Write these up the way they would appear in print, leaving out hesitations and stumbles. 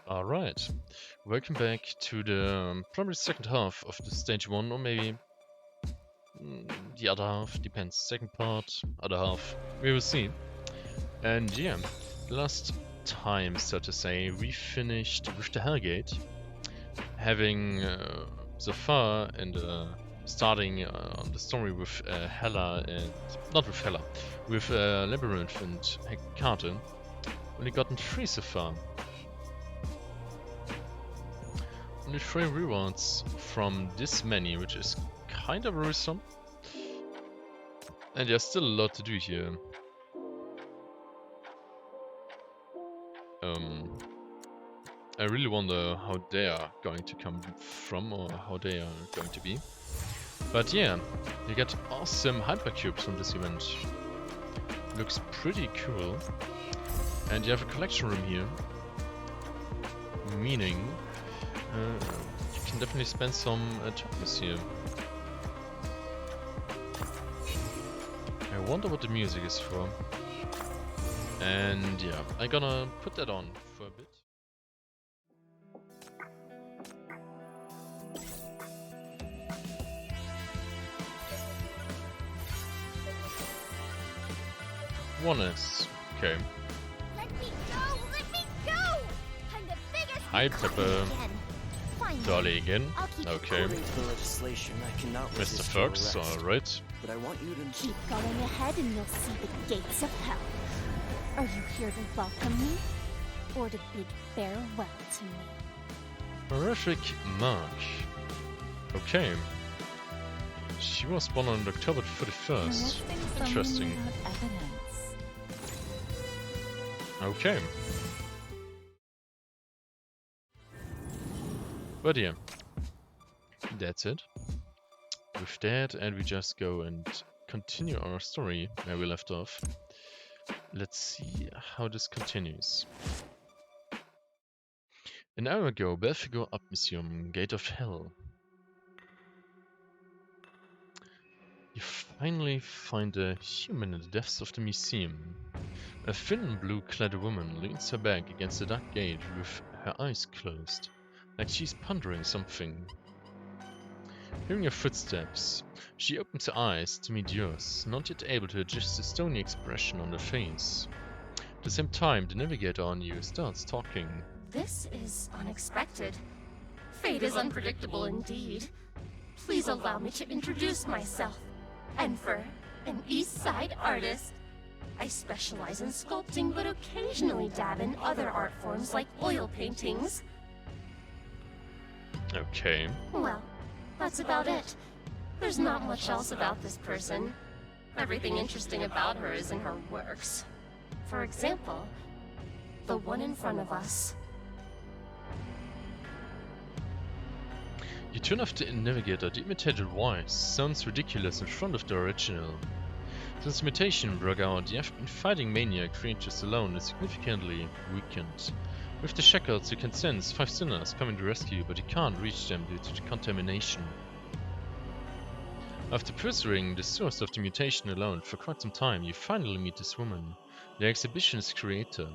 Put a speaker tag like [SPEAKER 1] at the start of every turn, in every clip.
[SPEAKER 1] Alright, welcome back to the probably second half of the stage 1, or maybe the other half, depends. Second part, other half, we will see. And yeah, last time, so to say, we finished with the Hellgate, having so far and starting on the story with Hela and not with Hela, with Labyrinth and Hecate. Only gotten 3 so far. Only 3 rewards from this many, which is kind of worrisome. And there's still a lot to do here. I really wonder how they are going to come from, or how they are going to be. But yeah, you get awesome hypercubes from this event. Looks pretty cool. And you have a collection room here. Meaning, you can definitely spend some tokens here. I wonder what the music is for. And yeah, I'm gonna put that on for a bit. One is okay.
[SPEAKER 2] Let me go! Let me go! I'm the biggest.
[SPEAKER 1] Hi, Pepper. Dolly again. Okay.
[SPEAKER 3] According to the legislation, I cannot
[SPEAKER 1] Mr.
[SPEAKER 3] resist your
[SPEAKER 1] Fox,
[SPEAKER 3] arrest,
[SPEAKER 1] alright.
[SPEAKER 3] but I want you to
[SPEAKER 2] Keep going ahead and you'll see the gates of hell. Are you here to welcome me? Or to bid farewell to me?
[SPEAKER 1] Horrific Mark. Okay. She was born on October 31st. Interesting. Okay. But yeah. That's it. With that, and we just go and continue our story where we left off. Let's see how this continues. An hour ago, Belphegor Arts Museum, Gate of Hell. You finally find a human in the depths of the museum. A thin, blue-clad woman leans her back against the dark gate with her eyes closed, like she's pondering something. Hearing your footsteps, she opens her eyes to meet yours, not yet able to adjust the stony expression on her face. At the same time, the navigator on you starts talking.
[SPEAKER 4] This is unexpected. Fate is unpredictable indeed. Please allow me to introduce myself. Enfer, an East Side artist. I specialize in sculpting, but occasionally dab in other art forms like oil paintings.
[SPEAKER 1] Okay.
[SPEAKER 4] Well, that's about it. There's not much else about this person. Everything interesting about her is in her works. For example, the one in front of us.
[SPEAKER 1] You turn off the navigator. The imitated voice sounds ridiculous in front of the original. Since mutation broke out, you have been fighting maniac creatures alone and significantly weakened. With the shackles, you can sense 5 sinners coming to rescue, but you can't reach them due to the contamination. After pursuing the source of the mutation alone for quite some time, you finally meet this woman, the exhibition's creator.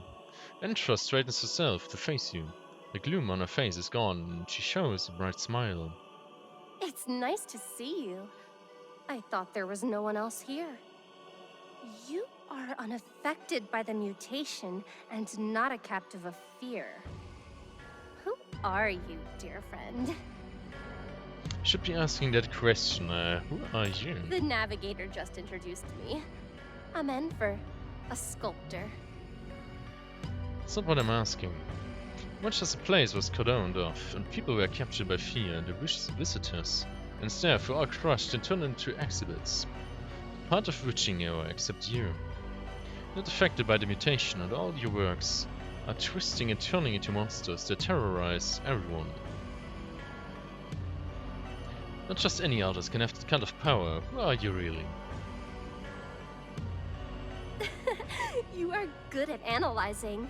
[SPEAKER 1] Entra straightens herself to face you. The gloom on her face is gone, and she shows a bright smile.
[SPEAKER 4] It's nice to see you. I thought there was no one else here. You are unaffected by the mutation and not a captive of fear. Who are you, dear friend?
[SPEAKER 1] Should be asking that question, who are you?
[SPEAKER 4] The navigator just introduced me. I'm Enfer, a sculptor.
[SPEAKER 1] That's not what I'm asking. Much as the place was cordoned off and people were captured by fear and the vicious visitors, and staff were all crushed and turned into exhibits. Part of witching hour except you. Not affected by the mutation, and all your works are twisting and turning into monsters that terrorize everyone. Not just any artist can have that kind of power. Who are you really?
[SPEAKER 4] You are good at analyzing.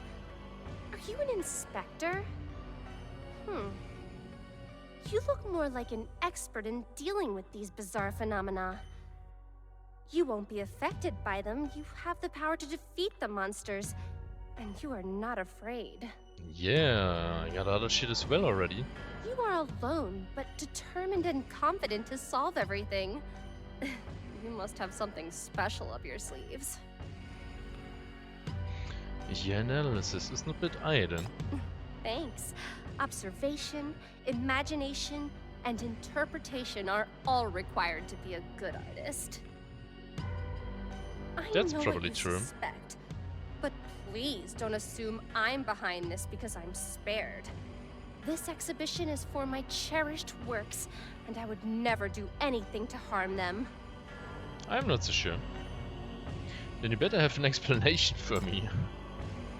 [SPEAKER 4] Are you an inspector? You look more like an expert in dealing with these bizarre phenomena. You won't be affected by them. You have the power to defeat the monsters, and you are not afraid.
[SPEAKER 1] Yeah, I got other shit as well already.
[SPEAKER 4] You are alone, but determined and confident to solve everything. You must have something special up your sleeves.
[SPEAKER 1] Your analysis is not bit idle.
[SPEAKER 4] Thanks. Observation, imagination, and interpretation are all required to be a good artist. I
[SPEAKER 1] That's
[SPEAKER 4] know
[SPEAKER 1] probably
[SPEAKER 4] what you
[SPEAKER 1] true.
[SPEAKER 4] suspect, but please don't assume I'm behind this because I'm spared. This exhibition is for my cherished works, and I would never do anything to harm them.
[SPEAKER 1] I'm not so sure. Then you better have an explanation for me.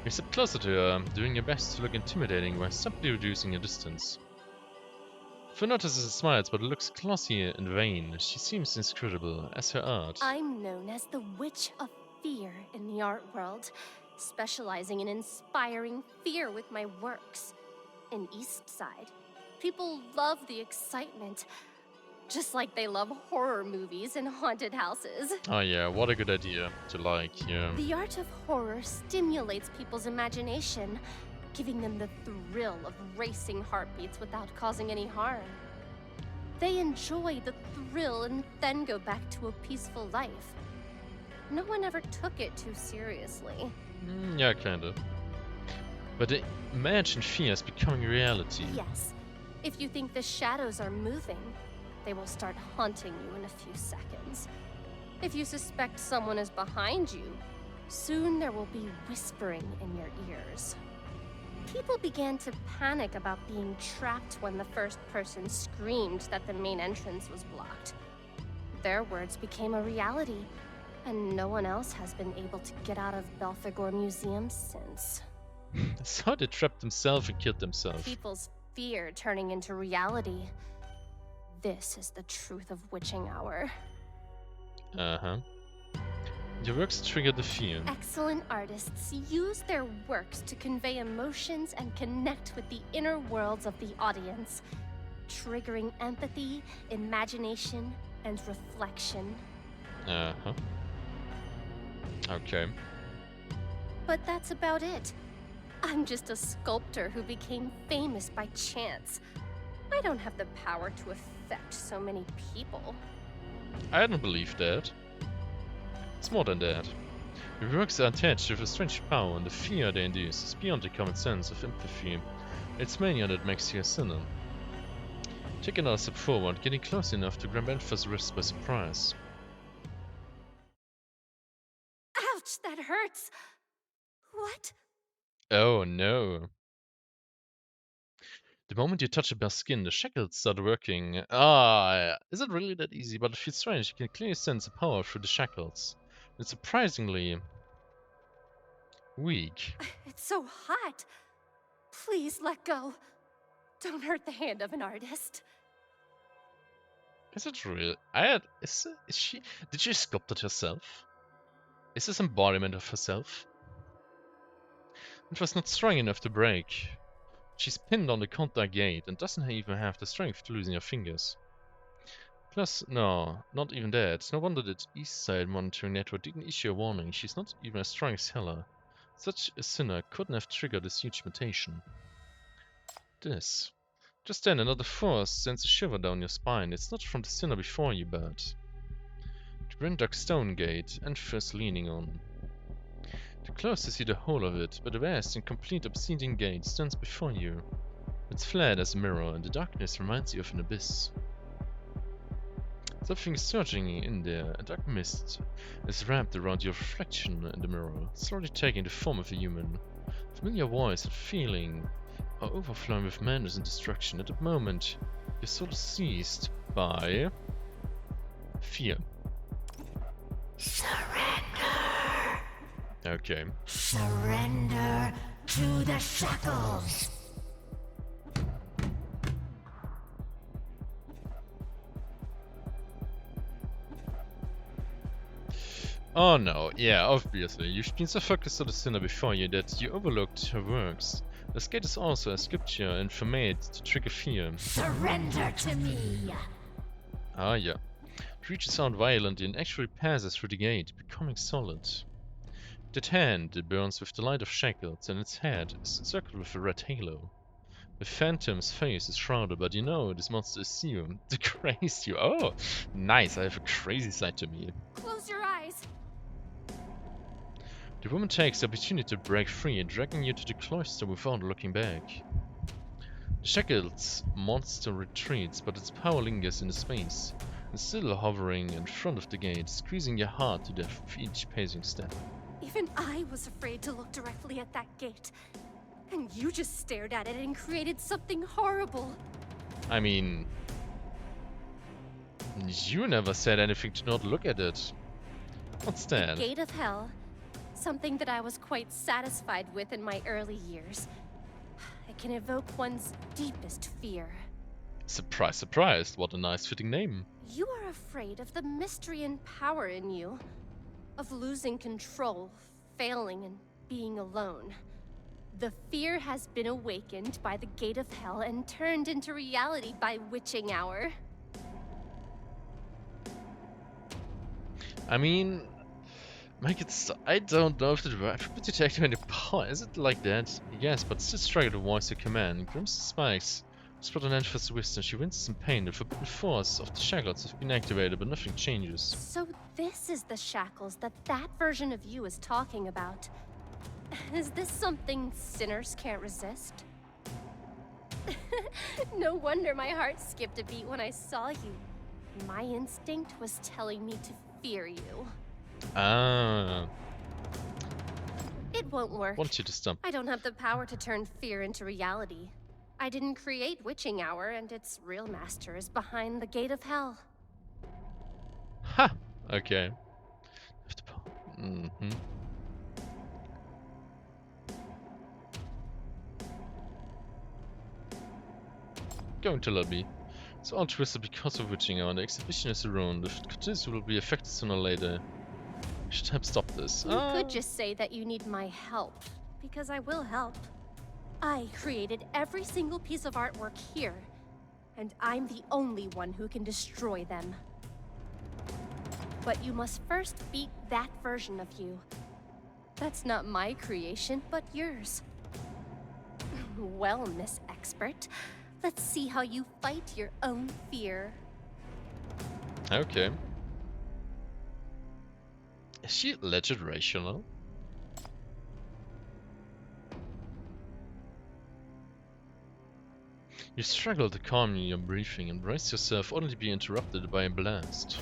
[SPEAKER 1] You step closer to her, doing your best to look intimidating while subtly reducing your distance. For notices her smiles, but looks glossy and vain. She seems inscrutable, as her art.
[SPEAKER 4] I'm known as the Witch of Fear in the art world, specializing in inspiring fear with my works. In East Side, people love the excitement, just like they love horror movies and haunted houses.
[SPEAKER 1] Oh yeah, what a good idea to like, yeah.
[SPEAKER 4] The art of horror stimulates people's imagination, giving them the thrill of racing heartbeats without causing any harm. They enjoy the thrill and then go back to a peaceful life. No one ever took it too seriously.
[SPEAKER 1] Yeah, kinda. But they imagine fear as becoming reality.
[SPEAKER 4] Yes, if you think the shadows are moving, they will start haunting you in a few seconds. If you suspect someone is behind you, soon there will be whispering in your ears. People began to panic about being trapped when the first person screamed that the main entrance was blocked. Their words became a reality, and no one else has been able to get out of Belphegor Museum since.
[SPEAKER 1] So they trapped themselves and killed themselves.
[SPEAKER 4] People's fear turning into reality. This is the truth of Witching Hour.
[SPEAKER 1] Uh-huh. Your works trigger the fear.
[SPEAKER 4] Excellent artists use their works to convey emotions and connect with the inner worlds of the audience, triggering empathy, imagination, and reflection.
[SPEAKER 1] Uh-huh. Okay.
[SPEAKER 4] But that's about it. I'm just a sculptor who became famous by chance. I don't have the power to affect so many people.
[SPEAKER 1] I don't believe that. It's more than that. Your works are attached with a strange power, and the fear they induce is beyond the common sense of empathy. It's mania that makes you a sinner. Take another step forward, getting close enough to grab Belphegor's wrist by surprise.
[SPEAKER 4] Ouch, that hurts! What?
[SPEAKER 1] Oh no. The moment you touch a bare skin, the shackles start working. Ah, is it really that easy? But it feels strange. You can clearly sense the power through the shackles. It's surprisingly weak.
[SPEAKER 4] It's so hot. Please let go. Don't hurt the hand of an artist.
[SPEAKER 1] Is it real? Is she? Did she sculpt it herself? Is this embodiment of herself? It was not strong enough to break. She's pinned on the contact gate and doesn't even have the strength to loosen her fingers. Plus, no, not even that. No wonder that East Side Monitoring Network didn't issue a warning. She's not even as strong as Hella. Such a sinner couldn't have triggered this huge mutation. This. Just then, another force sends a shiver down your spine. It's not from the sinner before you, but the Brindok Stone Gate, and first leaning on. Too close to see the whole of it, but the vast and complete obsidian gate stands before you. It's flat as a mirror, and the darkness reminds you of an abyss. Something is surging in there. A dark mist is wrapped around your reflection in the mirror, slowly taking the form of a human. Familiar voice and feeling are overflowing with madness and destruction. At the moment, your soul is seized by fear.
[SPEAKER 5] Surrender!
[SPEAKER 1] Okay.
[SPEAKER 5] Surrender to the shackles!
[SPEAKER 1] Oh no, yeah, obviously. You've been so focused on the sinner before you that you overlooked her works. The gate is also a sculpture and made to trigger fear.
[SPEAKER 5] Surrender to me!
[SPEAKER 1] Ah yeah. It reaches out violently and actually passes through the gate, becoming solid. That hand, it burns with the light of shackles, and its head is encircled with a red halo. The phantom's face is shrouded, but you know this monster is you, to craze you. Oh, nice, I have a crazy side to me.
[SPEAKER 4] Close your eyes.
[SPEAKER 1] The woman takes the opportunity to break free, dragging you to the cloister without looking back. The shackled monster retreats, but its power lingers in the space, and still hovering in front of the gate, squeezing your heart to death with each pacing step.
[SPEAKER 4] Even I was afraid to look directly at that gate. And you just stared at it and created something horrible.
[SPEAKER 1] I mean, you never said anything to not look at it. What's that?
[SPEAKER 4] Gate of Hell. Something that I was quite satisfied with in my early years. It can evoke one's deepest fear.
[SPEAKER 1] Surprise, surprise, what a nice fitting name.
[SPEAKER 4] You are afraid of the mystery and power in you. Of losing control, failing, and being alone. The fear has been awakened by the Gate of Hell and turned into reality by witching hour.
[SPEAKER 1] I mean, make it so I don't know if it works. But you take any power. Is it like that? Yes, but still struggle to voice your command. Crimson spikes. Spot an edge for wisdom. She winces in pain. The forbidden force of the shackles have been activated, but nothing changes.
[SPEAKER 4] So this is the shackles that version of you is talking about. Is this something sinners can't resist? No wonder my heart skipped a beat when I saw you. My instinct was telling me to fear you.
[SPEAKER 1] Ah.
[SPEAKER 4] It won't work.
[SPEAKER 1] Want you to stop.
[SPEAKER 4] I don't have the power to turn fear into reality. I didn't create Witching Hour, and its real master is behind the Gate of Hell.
[SPEAKER 1] Ha! Okay. Mm-hmm. Going to lobby. It's all twisted because of Witching Hour. The exhibition is around. If it continues, it will be affected sooner or later. I should help stop this.
[SPEAKER 4] You could just say that you need my help, because I will help. I created every single piece of artwork here, and I'm the only one who can destroy them. But you must first beat that version of you. That's not my creation, but yours. Well, Miss Expert, let's see how you fight your own fear.
[SPEAKER 1] Okay. Is she legit rational? You struggle to calm your breathing and brace yourself only to be interrupted by a blast.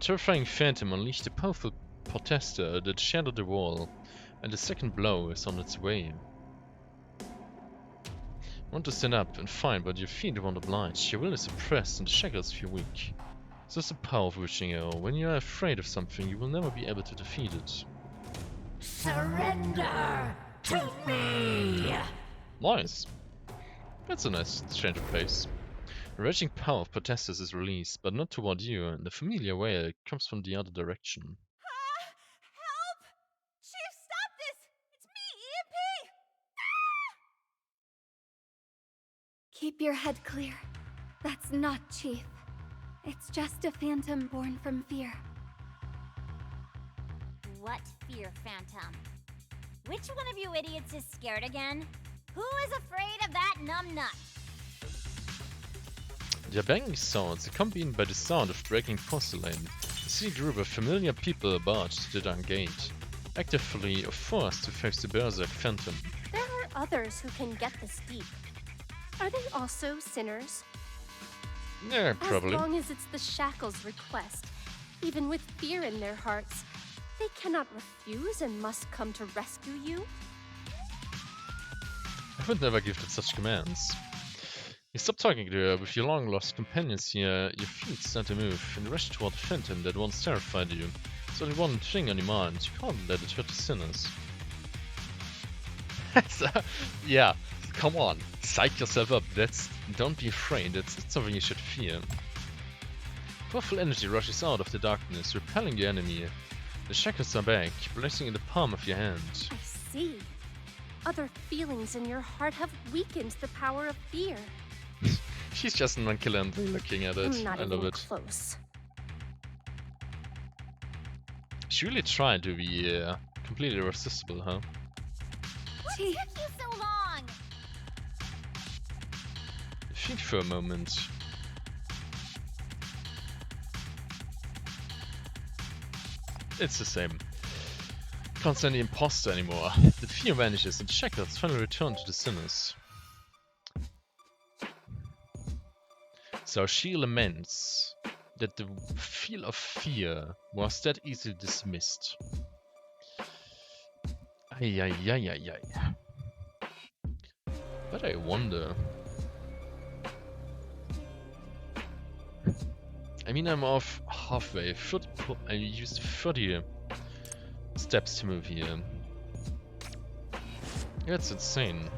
[SPEAKER 1] Terrifying phantom unleashed a powerful protester that shattered the wall, and the second blow is on its way. You want to stand up and fight, but your feet won't oblige. Your will is suppressed and the shackles feel weak. This is the power of Witching Hour. When you are afraid of something, you will never be able to defeat it.
[SPEAKER 5] Surrender to me!
[SPEAKER 1] Nice. That's a nice change of pace. The raging power of protesters is released, but not toward you, and the familiar wail comes from the other direction.
[SPEAKER 4] Help! Chief, stop this! It's me, EMP!
[SPEAKER 2] Keep your head clear. That's not Chief. It's just a phantom born from fear.
[SPEAKER 6] What fear, Phantom? Which one of you idiots is scared again? Who is afraid of that numbnut?
[SPEAKER 1] Their banging sounds, accompanied by the sound of breaking porcelain, see a group of familiar people barge to the dark gate, actively forced to face the berserk phantom.
[SPEAKER 4] There are others who can get this deep. Are they also sinners?
[SPEAKER 1] Yeah, probably.
[SPEAKER 4] As long as it's the Shackles' request, even with fear in their hearts, they cannot refuse and must come to rescue you.
[SPEAKER 1] I would never give it such commands. You stop talking to her. With your long-lost companions here, your feet start to move in the rush toward the phantom that once terrified you. There's only one thing on your mind. You can't let it hurt the sinners. Yeah, come on. Psych yourself up. Don't be afraid. That's not something you should fear. Powerful energy rushes out of the darkness, repelling the enemy. The shackles are back, blazing in the palm of your hand.
[SPEAKER 4] I see. Other feelings in your heart have weakened the power of fear.
[SPEAKER 1] She's just nonchalantly looking at it.
[SPEAKER 4] Not
[SPEAKER 1] I love
[SPEAKER 4] even
[SPEAKER 1] it.
[SPEAKER 4] close.
[SPEAKER 1] She really tried to be completely irresistible, huh?
[SPEAKER 6] What took you so long?
[SPEAKER 1] Think for a moment. It's the same. Can't stand the imposter anymore. The fear vanishes and shackles finally return to the sinners. So she laments that the feel of fear was that easily dismissed. Ay, ay, ay, ay, ay. But I wonder. I mean, I'm off halfway. I used 30 steps to move here. That's insane.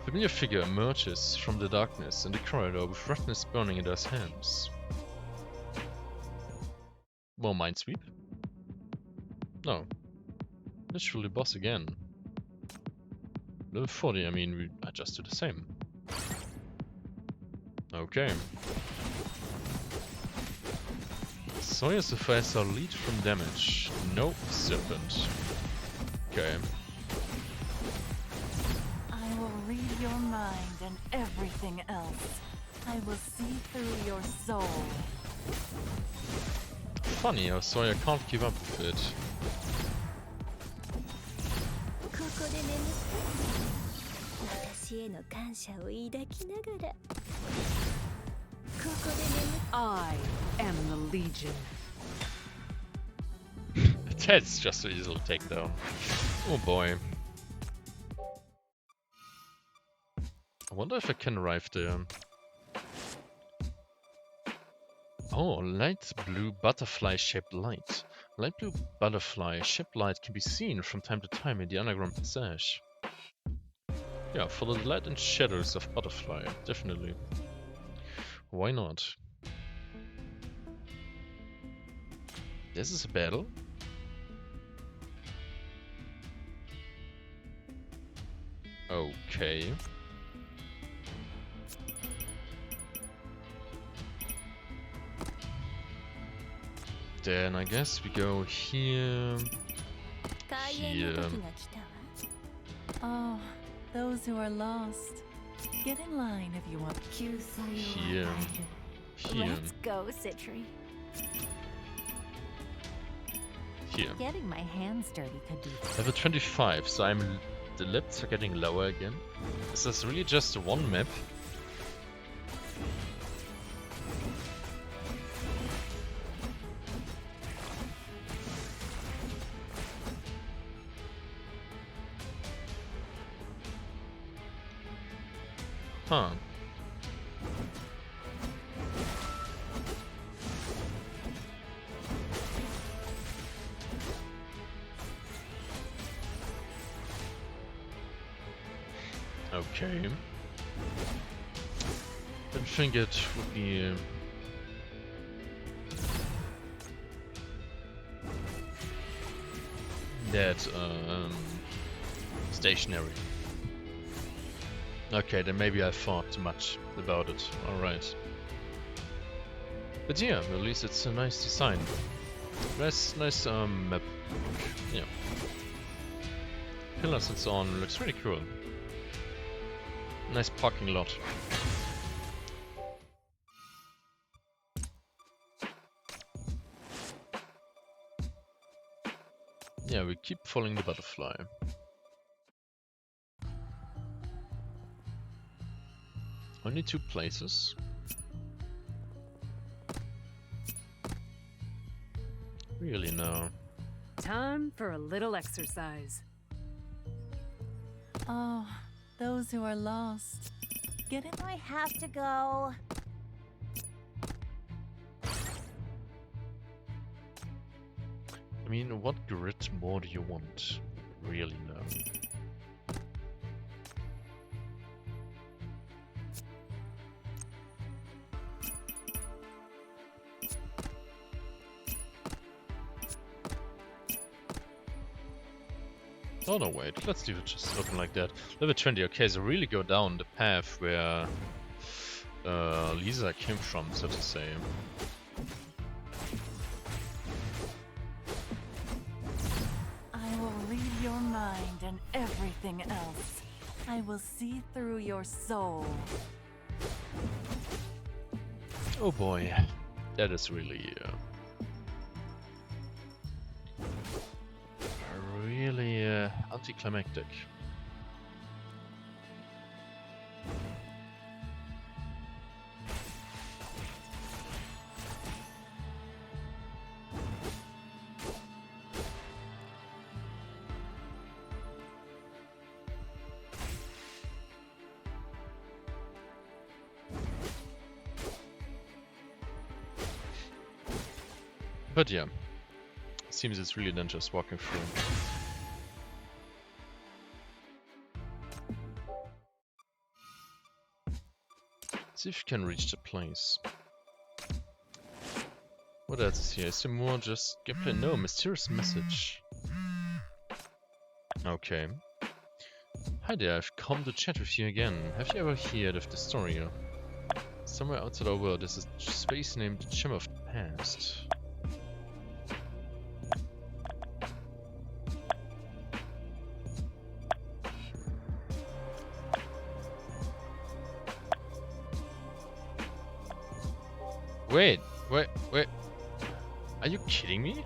[SPEAKER 1] A familiar figure emerges from the darkness in the corridor with redness burning in his hands. More minesweep? No. Literally boss again. Level 40, I mean, we just do the same. Okay. Sawyer suffices our lead from damage. No serpent. Okay.
[SPEAKER 5] I will read your mind and everything else. I will see through your soul.
[SPEAKER 1] Funny how Sawyer can't keep up with it.
[SPEAKER 5] I am the Legion.
[SPEAKER 1] That's just so easily taken down. Oh boy. I wonder if I can arrive there. Oh, light blue butterfly shaped light. Light blue butterfly shaped light can be seen from time to time in the underground passage. Yeah, follow the light and shadows of butterfly, definitely. Why not? This is a battle. Okay. Then I guess we go here. Here.
[SPEAKER 5] Oh, those who are lost. Get in line if you want.
[SPEAKER 1] Here. Here.
[SPEAKER 2] Let's go, Citri.
[SPEAKER 1] Here.
[SPEAKER 2] Getting my hands dirty could be.
[SPEAKER 1] Level 25, so the lips are getting lower again. Is this really just one map? Huh. Okay. I think it would be that stationary. Okay, then maybe I thought too much about it. Alright. But yeah, at least it's a nice design. Nice map. Yeah. Pillars and so on looks really cool. Nice parking lot. Yeah, we keep following the butterfly. Only 2 places. Really, no.
[SPEAKER 5] Time for a little exercise. Oh, those who are lost. Get in.
[SPEAKER 6] Do I have to go?
[SPEAKER 1] I mean, what grid more do you want? Really, no. Oh no, wait, let's do it just open like that. Level 20, okay, so really go down the path where Lisa came from, so to say.
[SPEAKER 5] I mind and everything else. I will see through your soul.
[SPEAKER 1] Oh boy, that is really anticlimactic. But yeah, seems it's really dangerous walking through. See if you can reach the place. What else is here? Is there more just gameplay? No, mysterious message. Okay. Hi there, I've come to chat with you again. Have you ever heard of the story? Somewhere outside our world, there's a space named the Chamber of the Past. Wait. Are you kidding me?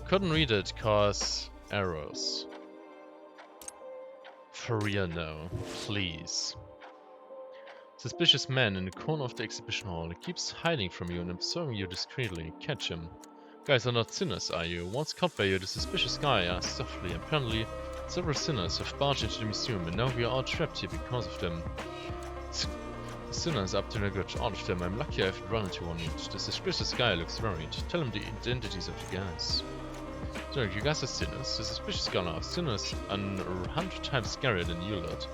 [SPEAKER 1] Couldn't read it cause errors. For real now, please. Suspicious man in the corner of the exhibition hall. He keeps hiding from you and observing you discreetly. Catch him. Guys are not sinners, are you? Once caught by you, the suspicious guy asked softly. Apparently, several sinners have barged into the museum and now we are all trapped here because of them. Sinners up to no good, all of them. I'm lucky I've run into one yet. The suspicious guy looks worried. Tell him the identities of the guys. So, you guys are sinners. The suspicious guy are sinners and 100 times scarier than you lot.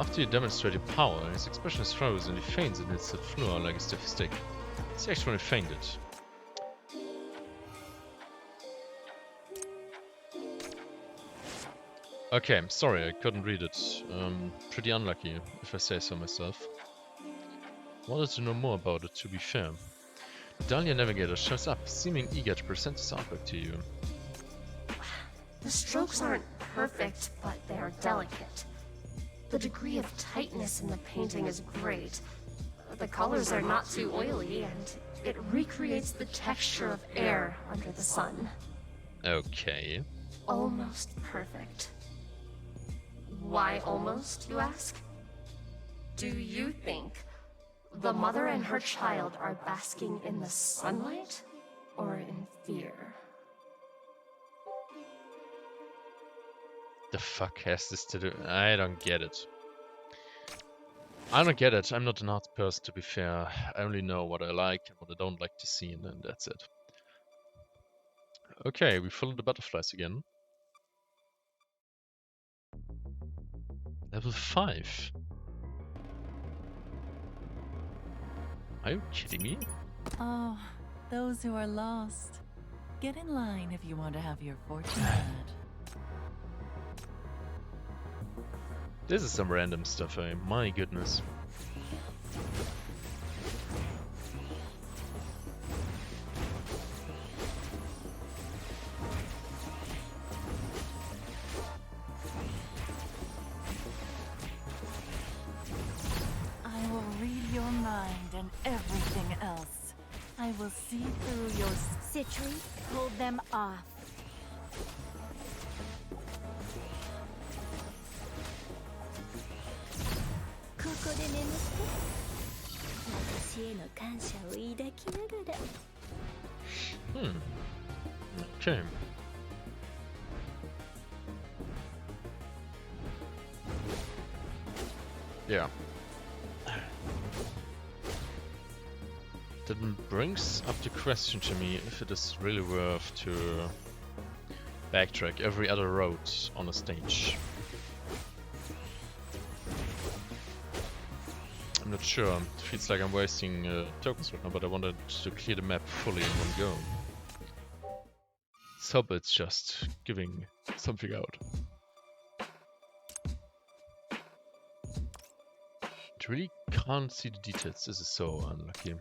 [SPEAKER 1] After you demonstrate your power, his expression is frozen and he faints and hits the floor like a stiff stick. He actually fainted. Okay, I'm sorry, I couldn't read it. Pretty unlucky, if I say so myself. Wanted to know more about it, to be fair. Dahlia Navigator shows up, seeming eager to present his artwork to you.
[SPEAKER 4] The strokes aren't perfect, but they are delicate. The degree of tightness in the painting is great. The colors are not too oily, and it recreates the texture of air under the sun.
[SPEAKER 1] Okay.
[SPEAKER 4] Almost perfect. Why almost, you ask? Do you think the mother and her child are basking in the sunlight or in fear?
[SPEAKER 1] The fuck has this to do? I don't get it. I don't get it. I'm not an art person, to be fair. I only know what I like and what I don't like to see, and then that's it. Okay, we follow the butterflies again. Level 5. Are you kidding me?
[SPEAKER 5] Oh, those who are lost. Get in line if you want to have your fortune read.
[SPEAKER 1] This is some random stuff, my goodness.
[SPEAKER 5] I will read your mind and everything else. I will see through your...
[SPEAKER 2] Citri, hold them off.
[SPEAKER 1] Okay. Yeah. That brings up the question to me if it is really worth to backtrack every other road on a stage. I'm not sure. It feels like I'm wasting tokens right now, but I wanted to clear the map fully in one go. So it's just giving something out. I really can't see the details. This is so unlucky.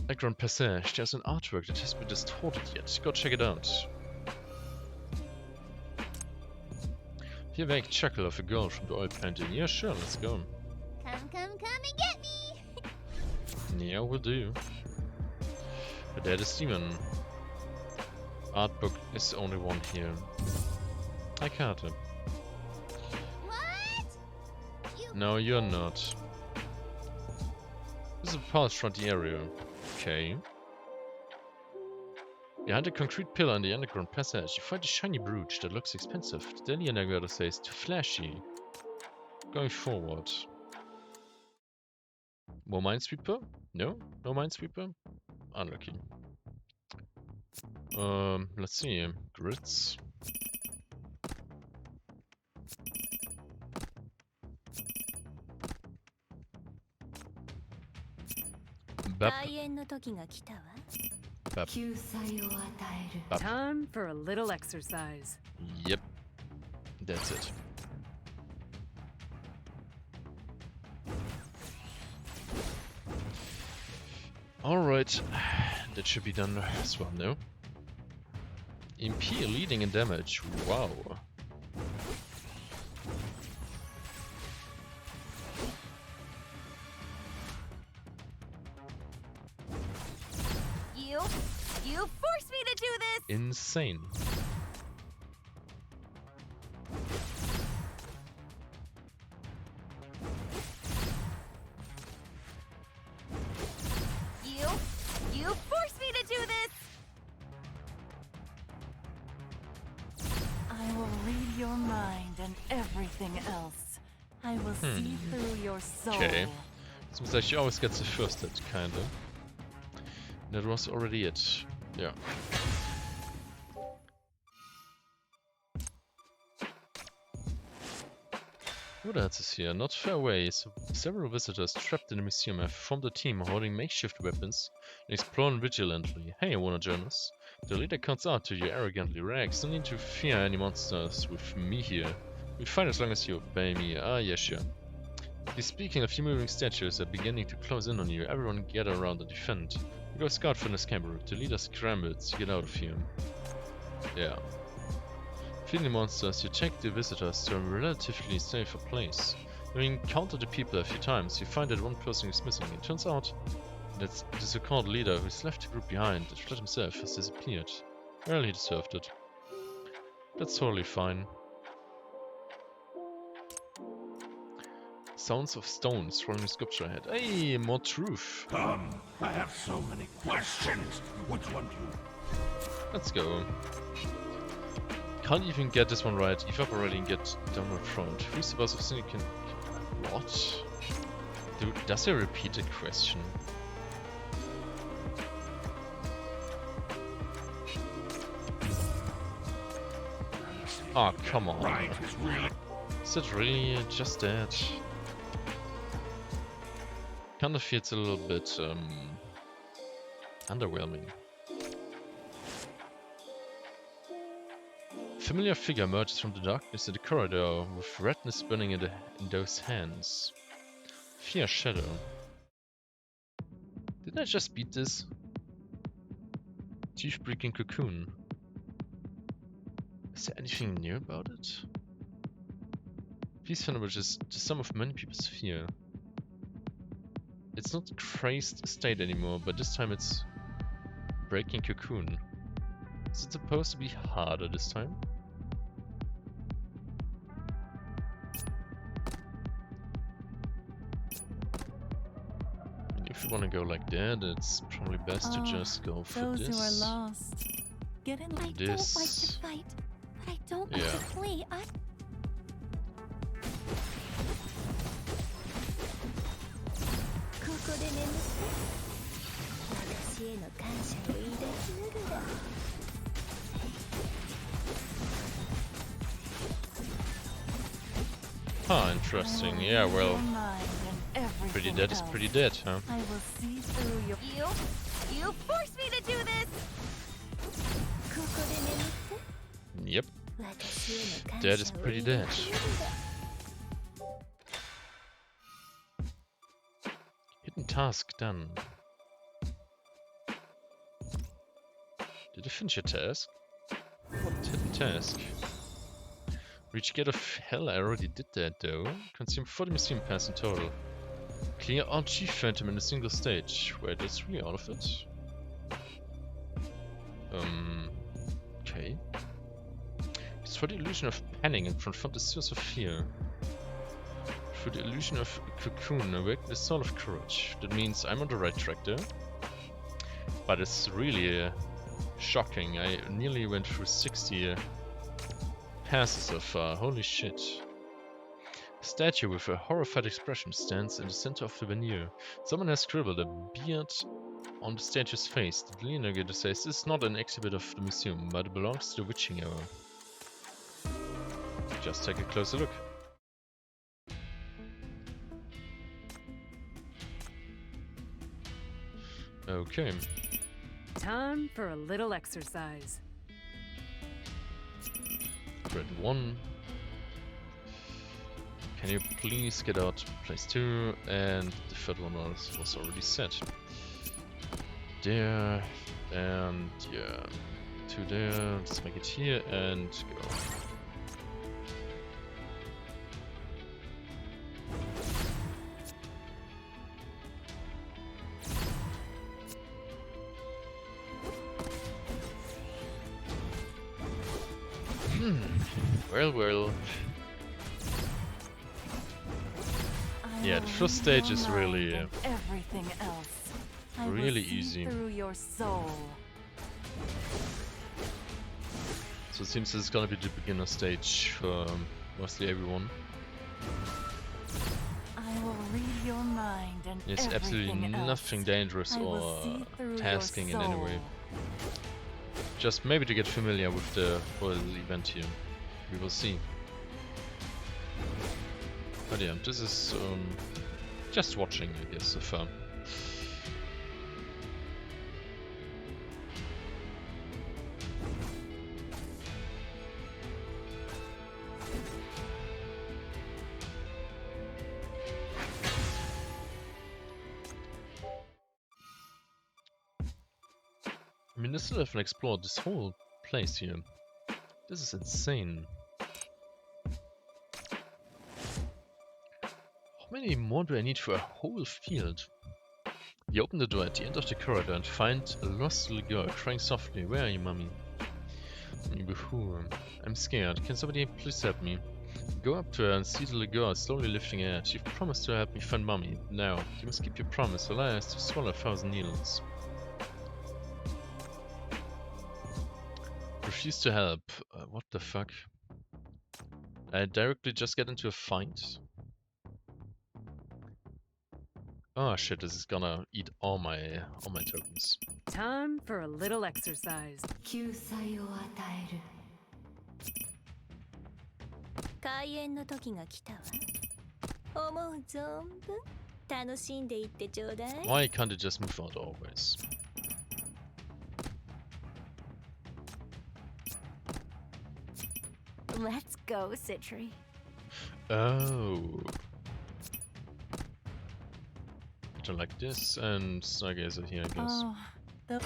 [SPEAKER 1] Background passage. There's an artwork that hasn't been distorted yet. Go check it out. Here, vague chuckle of a girl from the oil painting. Yeah, sure, let's go.
[SPEAKER 6] Come and get me!
[SPEAKER 1] Yeah, will do. But there is demon. Art book is the only one here. I can't.
[SPEAKER 6] What?
[SPEAKER 1] No, you're not. This is a path from the area. Okay. Behind a concrete pillar in the underground passage, you find a shiny brooch that looks expensive. The daily navigator says too flashy. Going forward. More minesweeper? No? No minesweeper? Unlucky. Let's see. Grids. Bap. Bap. Bap.
[SPEAKER 5] Time for a little exercise.
[SPEAKER 1] Yep. That's it. Alright. That should be done as well, no? MP leading in damage. Wow.
[SPEAKER 6] You forced me to do this!
[SPEAKER 1] Insane.
[SPEAKER 6] You forced me to do this!
[SPEAKER 5] I will read your mind and everything else. I will see through your soul.
[SPEAKER 1] Okay. Seems like she always gets the first hit, kinda. That was already it. Yeah. What else is here? Not far away, several visitors trapped in the museum have formed a team holding makeshift weapons and exploring vigilantly. Hey, wanna join us? The leader calls out to you arrogantly. Rex, no need to fear any monsters with me here. We'll fight as long as you obey me. Ah, yeah, sure. He's speaking, a few moving statues are beginning to close in on you. Everyone gather around and defend. You go scout for this camp route. The leader scrambles to get out of here. Yeah. Feeling the monsters, you take the visitors to a relatively safer place. Having encountered the people a few times, you find that one person is missing. It turns out that the so-called leader who's left the group behind, that fled himself, has disappeared. Well, he deserved it. That's totally fine. Sounds of stones rolling sculpture ahead. Hey, more truth.
[SPEAKER 7] Come, I have so many questions. Which one do you?
[SPEAKER 1] Let's go. Can't even get this one right. Evaporating, get downward front. Who's the boss of Syndicate? What? Dude, does he repeat the question? Oh, come on.
[SPEAKER 7] Right is really.
[SPEAKER 1] Is it really just that? Kinda feels a little bit, underwhelming. Familiar figure emerges from the darkness in the corridor with redness burning in those hands. Fear shadow. Didn't I just beat this? Chief-breaking cocoon. Is there anything new about it? Peace phenomenon, which is the sum of many people's fear. It's not crazed state anymore, but this time it's breaking cocoon. Is it supposed to be harder this time? And if you want to go like that, it's probably best to just go for
[SPEAKER 5] those
[SPEAKER 1] this.
[SPEAKER 5] who are lost. Get in
[SPEAKER 6] I
[SPEAKER 1] This.
[SPEAKER 6] don't like to fight, but I don't like
[SPEAKER 1] Yeah.
[SPEAKER 6] to flee. I...
[SPEAKER 1] Huh, interesting. Yeah, well,
[SPEAKER 5] Your mind and everything
[SPEAKER 1] pretty dead is
[SPEAKER 5] else.
[SPEAKER 1] pretty dead, huh?
[SPEAKER 5] I will see through your.
[SPEAKER 6] You forced me to do this!
[SPEAKER 1] Yep, dead is pretty dead. Hidden task done. Did you finish your task? What hidden task? Reach Gate of Hell, I already did that though. Consume 40 museum pass in total. Clear all Chief Phantom in a single stage. Wait, that's really all of it? Okay. It's for the illusion of panic and confront the source of fear. Through the illusion of a cocoon, awaken the soul of courage. That means I'm on the right track there. But it's really shocking. I nearly went through 60 passes so far. Holy shit. A statue with a horrified expression stands in the center of the venue. Someone has scribbled a beard on the statue's face. The delineator says this is not an exhibit of the museum, but it belongs to the witching hour. Just take a closer look. Okay.
[SPEAKER 8] Time for a little exercise.
[SPEAKER 1] Grade 1. Can you please get out place 2? And the third one was already set. There. And yeah. 2 there. Let's make it here and go. Well. Yeah, the first stage is really,
[SPEAKER 5] everything else.
[SPEAKER 1] really easy.
[SPEAKER 5] Through your soul.
[SPEAKER 1] So it seems it's gonna be the beginner stage for mostly everyone.
[SPEAKER 5] I will read your mind and
[SPEAKER 1] It's absolutely nothing dangerous or tasking in any way. Just maybe to get familiar with the whole event here. We will see. But yeah, this is just watching, I guess, so far. I mean, I still haven't explored this whole place here. This is insane. How many more do I need for a whole field? You open the door at the end of the corridor and find a lost little girl crying softly. Where are you, mommy? Boo-hoo. I'm scared. Can somebody please help me? Go up to her and see the little girl slowly lifting her head. You've promised to help me find mommy. Now, you must keep your promise. Allow us to swallow 1,000 needles. Refuse to help. What the fuck? I directly just get into a fight? Oh shit, this is gonna eat all my tokens.
[SPEAKER 8] Time for a little exercise.
[SPEAKER 4] 救済を与える。開演の時が来たわ。思う存分楽しんでいってちょうだい。
[SPEAKER 1] Why can't it just move out always?
[SPEAKER 2] Let's go, Citri.
[SPEAKER 1] Oh. Like this and Stargazer here, I guess.
[SPEAKER 5] Oh, the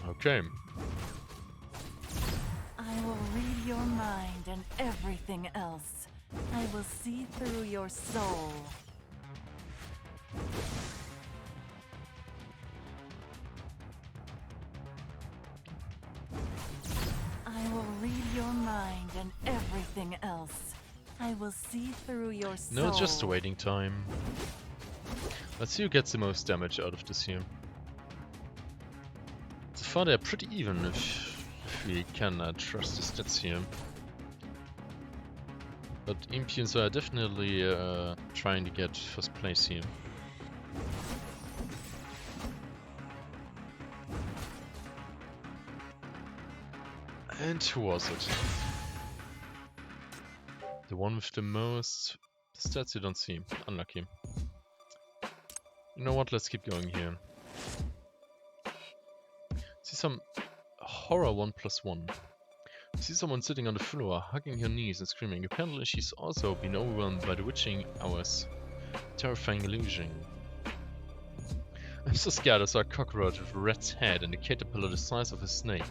[SPEAKER 1] Okay.
[SPEAKER 5] I will read your mind and everything else. I will see through your soul. I will read your mind and everything else. I will see through your soul.
[SPEAKER 1] No, it's just a waiting time. Let's see who gets the most damage out of this here. So far they're pretty even if we can trust the stats here. But Impians are definitely trying to get first place here. And who was it? The one with the most stats you don't see. Unlucky. You know what? Let's keep going here. See some horror 1+1. You see someone sitting on the floor, hugging her knees and screaming. Apparently she's also been overwhelmed by the witching hour's terrifying illusion. I'm so scared I saw a cockroach with a rat's head and a caterpillar the size of a snake.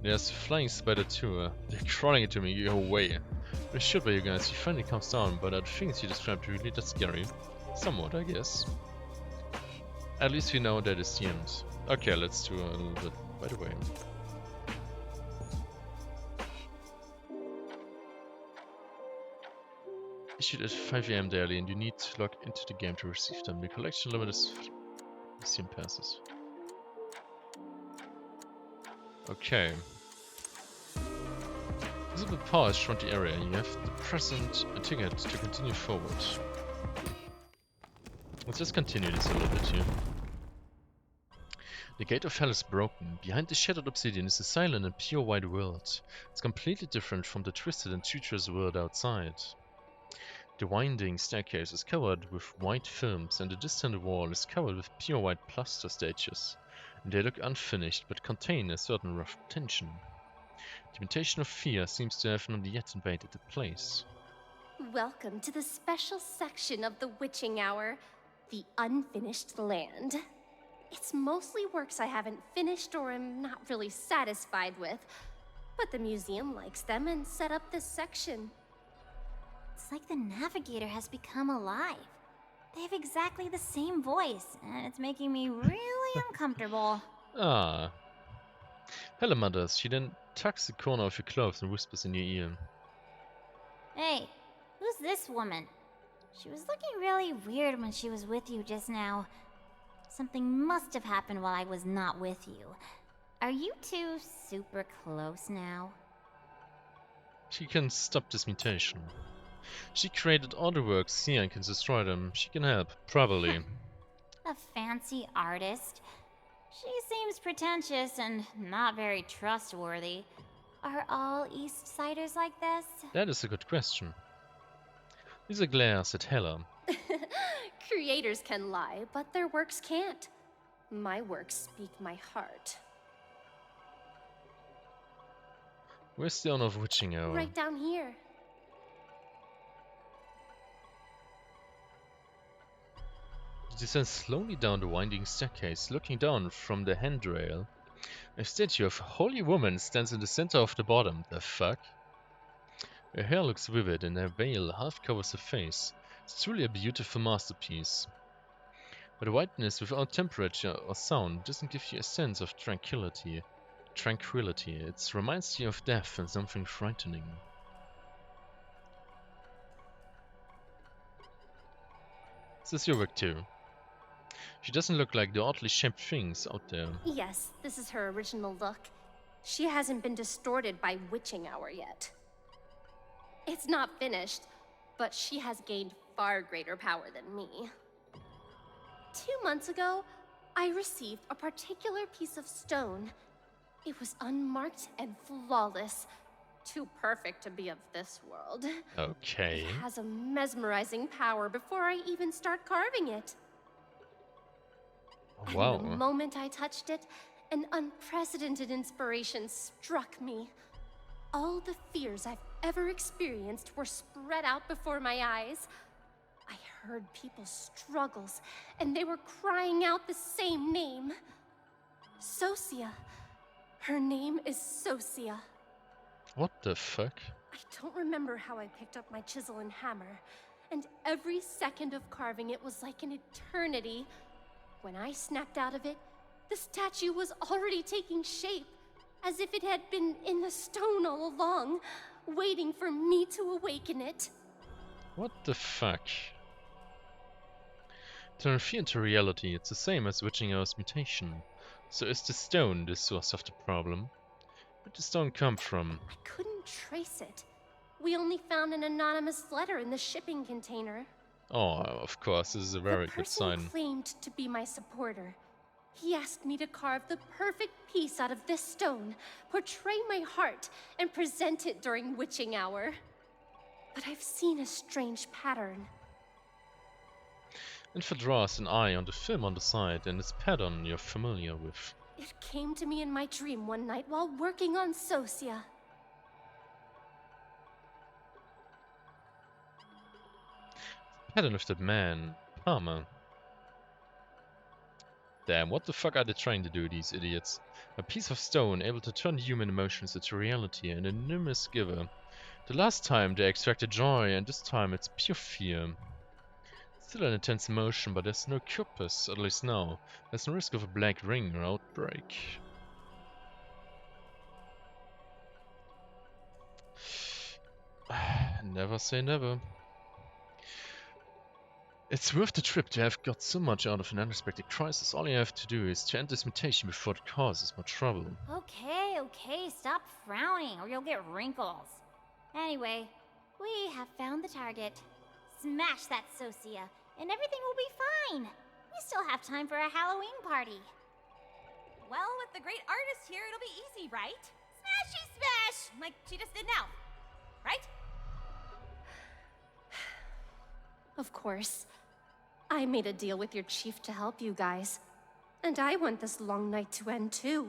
[SPEAKER 1] There's a flying spider too. They're crawling into me. Go away. But should by you guys. He finally comes down, but the things you described really that scary. Somewhat, I guess. At least we know that is the end. Okay, let's do a little bit by the way. Issued at 5 AM daily, and you need to log into the game to receive them. The collection limit is museum passes. Okay. Visible paths from the area. You have the present ticket to continue forward. Let's just continue this a little bit here. The gate of hell is broken. Behind the shattered obsidian is a silent and pure white world. It's completely different from the twisted and treacherous world outside. The winding staircase is covered with white films, and the distant wall is covered with pure white plaster statues. They look unfinished, but contain a certain rough tension. The mutation of fear seems to have not yet invaded the place.
[SPEAKER 4] Welcome to the special section of the witching hour, the unfinished land. It's mostly works I haven't finished or am not really satisfied with, but the museum likes them and set up this section.
[SPEAKER 6] It's like the navigator has become alive. They have exactly the same voice, and it's making me really uncomfortable.
[SPEAKER 1] Ah. Hello, Mothers. She then tucks the corner of your clothes and whispers in your ear.
[SPEAKER 6] Hey, who's this woman? She was looking really weird when she was with you just now. Something must have happened while I was not with you. Are you two super close now?
[SPEAKER 1] She can stop this mutation. She created all the works here and can destroy them. She can help, probably.
[SPEAKER 6] A fancy artist? She seems pretentious and not very trustworthy. Are all East Siders like this?
[SPEAKER 1] That is a good question. Lisa glares at Hella.
[SPEAKER 4] Creators can lie, but their works can't. My works speak my heart.
[SPEAKER 1] Where's the honor of witching hour?
[SPEAKER 4] Right down here.
[SPEAKER 1] You descend slowly down the winding staircase, looking down from the handrail. A statue of a holy woman stands in the center of the bottom. The fuck? Her hair looks vivid and her veil half covers her face. It's truly a beautiful masterpiece. But the whiteness without temperature or sound doesn't give you a sense of tranquility. It reminds you of death and something frightening. This is your work too. She doesn't look like the oddly shaped things out there.
[SPEAKER 4] Yes, this is her original look. She hasn't been distorted by witching hour yet. It's not finished, but she has gained far greater power than me. 2 months ago, I received a particular piece of stone. It was unmarked and flawless. Too perfect to be of this world.
[SPEAKER 1] Okay.
[SPEAKER 4] It has a mesmerizing power before I even start carving it.
[SPEAKER 1] Wow.
[SPEAKER 4] And the moment I touched it, an unprecedented inspiration struck me. All the fears I've ever experienced were spread out before my eyes. I heard people's struggles, and they were crying out the same name. Socia. Her name is Socia.
[SPEAKER 1] What the fuck?
[SPEAKER 4] I don't remember how I picked up my chisel and hammer, and every second of carving it was like an eternity. When I snapped out of it, the statue was already taking shape, as if it had been in the stone all along, waiting for me to awaken it.
[SPEAKER 1] What the fuck? To refer into reality, it's the same as witching hour's mutation. So is the stone the source of the problem? Where did the stone come from?
[SPEAKER 4] I couldn't trace it. We only found an anonymous letter in the shipping container.
[SPEAKER 1] Oh, of course, this is a very good sign.
[SPEAKER 4] The person claimed to be my supporter. He asked me to carve the perfect piece out of this stone, portray my heart, and present it during witching hour. But I've seen a strange pattern.
[SPEAKER 1] Info draws an eye on the film on the side and its pattern you're familiar with.
[SPEAKER 4] It came to me in my dream one night while working on Socia.
[SPEAKER 1] Pattern of that man. Palmer. Damn, what the fuck are they trying to do, these idiots? A piece of stone able to turn human emotions into reality, an anonymous giver. The last time they extracted joy, and this time it's pure fear. Still an intense emotion, but there's no corpus, at least now. There's no risk of a black ring or outbreak. Never say never. It's worth the trip to have got so much out of an unexpected crisis. All you have to do is to end this mutation before it causes more trouble.
[SPEAKER 6] Okay, okay, stop frowning or you'll get wrinkles. Anyway, we have found the target. Smash that Socia, and everything will be fine. We still have time for a Halloween party.
[SPEAKER 9] Well, with the great artist here, it'll be easy, right? Smashy smash! Like she just did now. Right?
[SPEAKER 4] Of course. I made a deal with your chief to help you guys. And I want this long night to end too.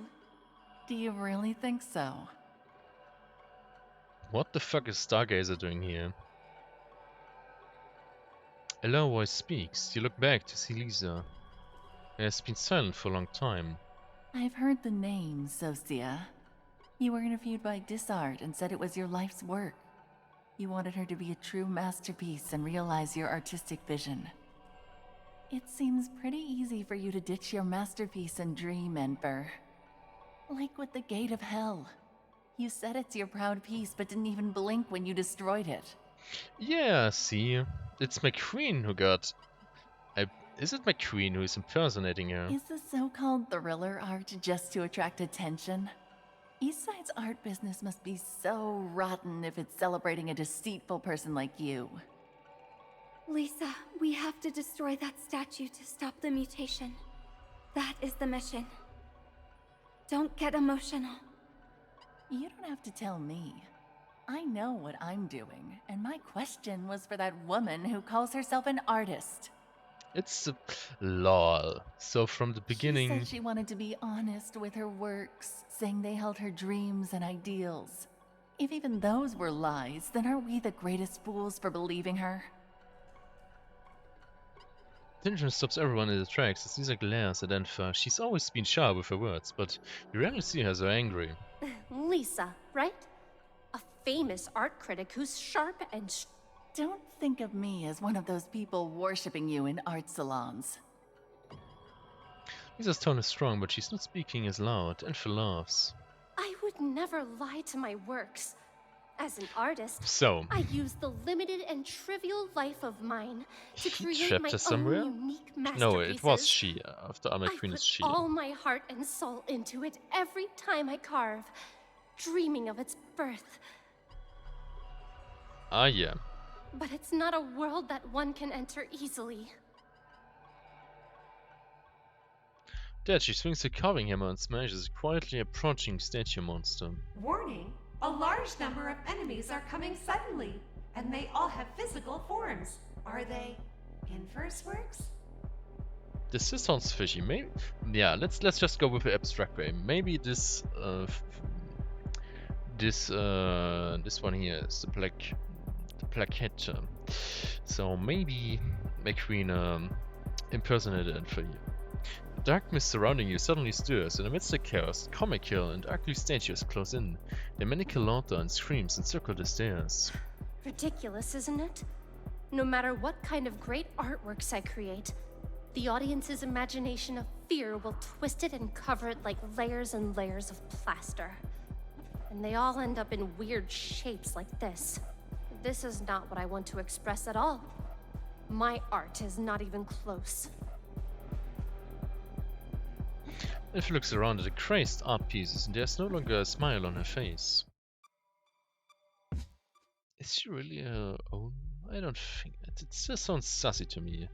[SPEAKER 5] Do you really think so?
[SPEAKER 1] What the fuck is Stargazer doing here? A low voice speaks. You look back to see Lisa. He has been silent for a long time.
[SPEAKER 5] I've heard the name, Socia. You were interviewed by Disart and said it was your life's work. You wanted her to be a true masterpiece and realize your artistic vision. It seems pretty easy for you to ditch your masterpiece and dream, Emperor. Like with the Gate of Hell. You said it's your proud piece, but didn't even blink when you destroyed it.
[SPEAKER 1] Yeah, see? It's McQueen who got... is it McQueen who is impersonating her?
[SPEAKER 5] Is the so-called thriller art just to attract attention? Eastside's art business must be so rotten if it's celebrating a deceitful person like you.
[SPEAKER 2] Lisa, we have to destroy that statue to stop the mutation. That is the mission. Don't get emotional.
[SPEAKER 5] You don't have to tell me. I know what I'm doing, and my question was for that woman who calls herself an artist.
[SPEAKER 1] It's a... lol. So from the beginning...
[SPEAKER 5] She said she wanted to be honest with her works, saying they held her dreams and ideals. If even those were lies, then are we the greatest fools for believing her?
[SPEAKER 1] Tension stops everyone in the tracks as Lisa glares at Enfa. She's always been sharp with her words, but you rarely see her so angry.
[SPEAKER 4] Lisa, right? A famous art critic who's sharp and
[SPEAKER 5] Don't think of me as one of those people worshipping you in art salons.
[SPEAKER 1] Lisa's tone is strong, but she's not speaking as loud. Enfa laughs.
[SPEAKER 4] I would never lie to my works. As an artist,
[SPEAKER 1] So,
[SPEAKER 4] I use the limited and trivial life of mine to
[SPEAKER 1] he
[SPEAKER 4] create
[SPEAKER 1] trapped
[SPEAKER 4] my
[SPEAKER 1] her somewhere?
[SPEAKER 4] own unique masterpieces.
[SPEAKER 1] No, it was she. After
[SPEAKER 4] I
[SPEAKER 1] McQueen
[SPEAKER 4] put
[SPEAKER 1] is she.
[SPEAKER 4] all my heart and soul into it every time I carve, dreaming of its birth.
[SPEAKER 1] Ah, yeah.
[SPEAKER 4] But it's not a world that one can enter easily.
[SPEAKER 1] Dad, she swings a carving hammer and smashes a quietly approaching statue monster.
[SPEAKER 10] Warning! A large number of enemies are coming suddenly, and they all have physical forms. Are they inverse works?
[SPEAKER 1] This sounds fishy. Maybe, yeah. Let's just go with the abstract way. Maybe this this one here is the plaquette. So maybe McQueen impersonated it for you. The dark mist surrounding you suddenly stirs. In the midst of chaos, comical and ugly statues close in. Their maniacal laughter and screams encircle the stairs.
[SPEAKER 4] Ridiculous, isn't it? No matter what kind of great artworks I create, the audience's imagination of fear will twist it and cover it like layers and layers of plaster. And they all end up in weird shapes like this. This is not what I want to express at all. My art is not even close.
[SPEAKER 1] Elf looks around at the crazed art pieces and there's no longer a smile on her face. Is she really her own? I don't think it just sounds sassy to me.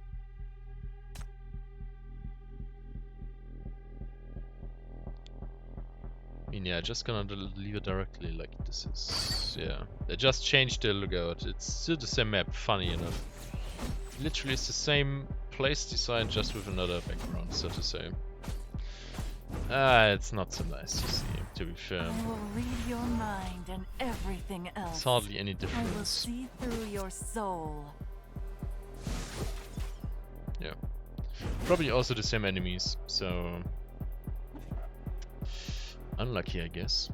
[SPEAKER 1] I mean, yeah, just gonna leave it directly like this is... yeah. They just changed the lookout. It's still the same map, funny enough. Literally it's the same place design, just with another background, so to say. It's not so nice to see, to be fair.
[SPEAKER 5] I will read your mind and everything else.
[SPEAKER 1] It's hardly any
[SPEAKER 5] I will
[SPEAKER 1] difference.
[SPEAKER 5] see through your soul.
[SPEAKER 1] Yeah. Probably also the same enemies, so... Unlucky, I guess.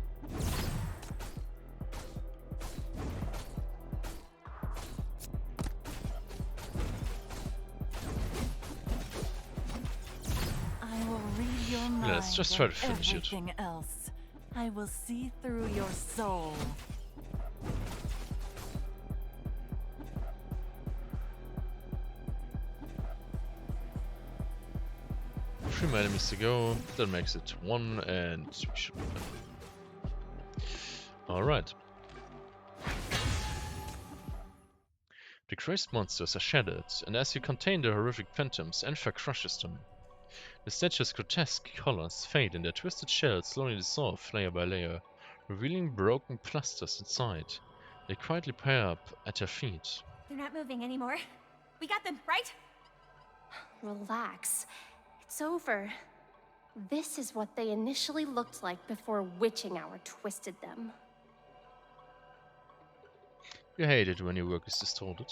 [SPEAKER 5] I will read your mind.
[SPEAKER 1] Let's just try to finish it.
[SPEAKER 5] Everything else. I will see through your soul.
[SPEAKER 1] 3 more enemies to go. That makes it 1, and we should be done. Alright. The crazed monsters are shattered, and as you contain the horrific phantoms, Enfer crushes them. The statue's grotesque colors fade and their twisted shells slowly dissolve layer by layer, revealing broken plasters inside. They quietly pair up at her feet.
[SPEAKER 9] They're not moving anymore. We got them, right?
[SPEAKER 4] Relax. It's over. This is what they initially looked like before witching hour twisted them.
[SPEAKER 1] You hate it when your work is distorted.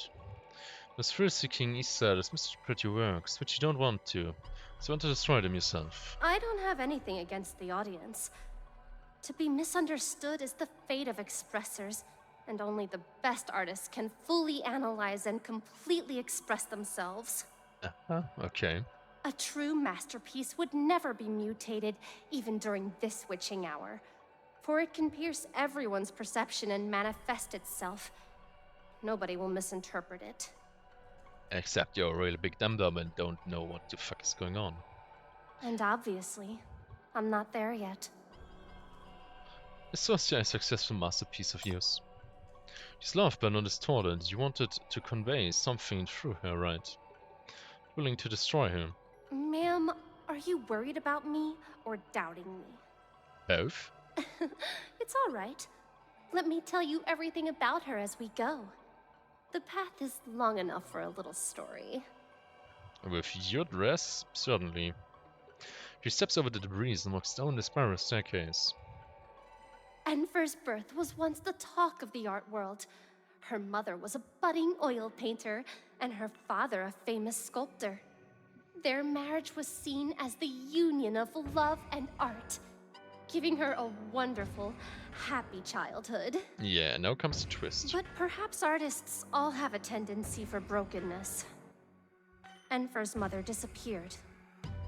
[SPEAKER 1] Those thrill-seeking Eastside is Mr. Pretty works, which you don't want to, so you want to destroy them yourself.
[SPEAKER 4] I don't have anything against the audience. To be misunderstood is the fate of expressors, and only the best artists can fully analyze and completely express themselves.
[SPEAKER 1] Okay.
[SPEAKER 4] A true masterpiece would never be mutated, even during this witching hour, for it can pierce everyone's perception and manifest itself. Nobody will misinterpret it.
[SPEAKER 1] Except you're a really big dum-dum and don't know what the fuck is going on.
[SPEAKER 4] And obviously, I'm not there yet.
[SPEAKER 1] Is Socia a successful masterpiece of yours? She's loved but not distorted, and you wanted to convey something through her, right? Willing to destroy her.
[SPEAKER 4] Ma'am, are you worried about me or doubting me?
[SPEAKER 1] Both?
[SPEAKER 4] It's all right. Let me tell you everything about her as we go. The path is long enough for a little story.
[SPEAKER 1] With your dress, certainly. She steps over the debris and walks down the spiral staircase.
[SPEAKER 4] Enfer's birth was once the talk of the art world. Her mother was a budding oil painter, and her father a famous sculptor. Their marriage was seen as the union of love and art, giving her a wonderful, happy childhood.
[SPEAKER 1] Yeah, now comes the twist.
[SPEAKER 4] But perhaps artists all have a tendency for brokenness. Enfer's mother disappeared,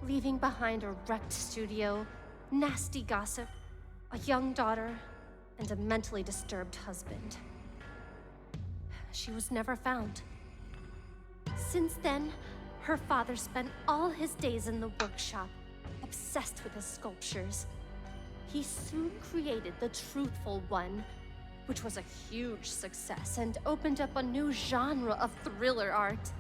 [SPEAKER 4] leaving behind a wrecked studio, nasty gossip, a young daughter, and a mentally disturbed husband. She was never found. Since then, her father spent all his days in the workshop, obsessed with his sculptures. He soon created the Truthful One, which was a huge success and opened up a new genre of thriller art.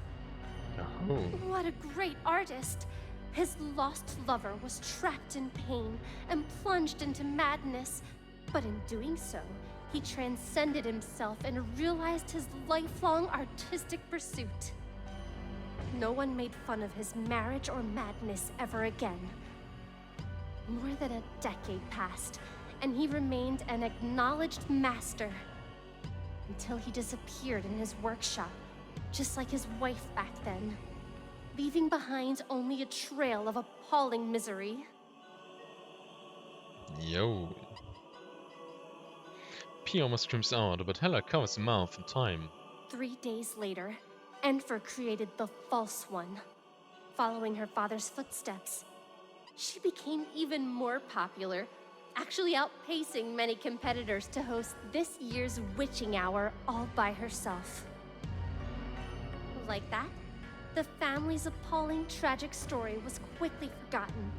[SPEAKER 1] Oh.
[SPEAKER 4] What a great artist! His lost lover was trapped in pain and plunged into madness, but in doing so, he transcended himself and realized his lifelong artistic pursuit. No one made fun of his marriage or madness ever again. More than a decade passed, and he remained an acknowledged master. Until he disappeared in his workshop, just like his wife back then, leaving behind only a trail of appalling misery.
[SPEAKER 1] Yo. P almost screams out, but Hella covers her mouth in time.
[SPEAKER 4] 3 days later, Enfer created the False One. Following her father's footsteps, she became even more popular, actually outpacing many competitors to host this year's witching hour all by herself. Like that, the family's appalling tragic story was quickly forgotten.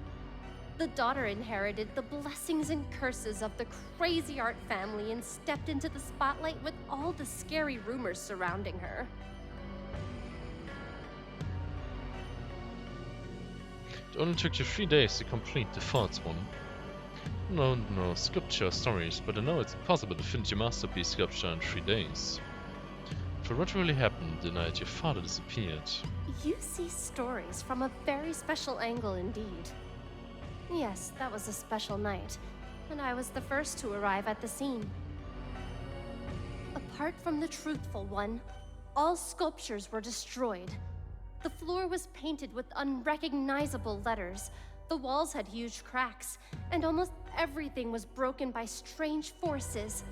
[SPEAKER 4] The daughter inherited the blessings and curses of the crazy art family and stepped into the spotlight with all the scary rumors surrounding her.
[SPEAKER 1] It only took you 3 days to complete the False One. No sculpture stories, but I know it's impossible to finish your masterpiece sculpture in 3 days. For what really happened the night your father disappeared?
[SPEAKER 4] You see stories from a very special angle indeed. Yes, that was a special night, and I was the first to arrive at the scene. Apart from the Truthful One, all sculptures were destroyed. The floor was painted with unrecognizable letters. The walls had huge cracks, and almost everything was broken by strange forces.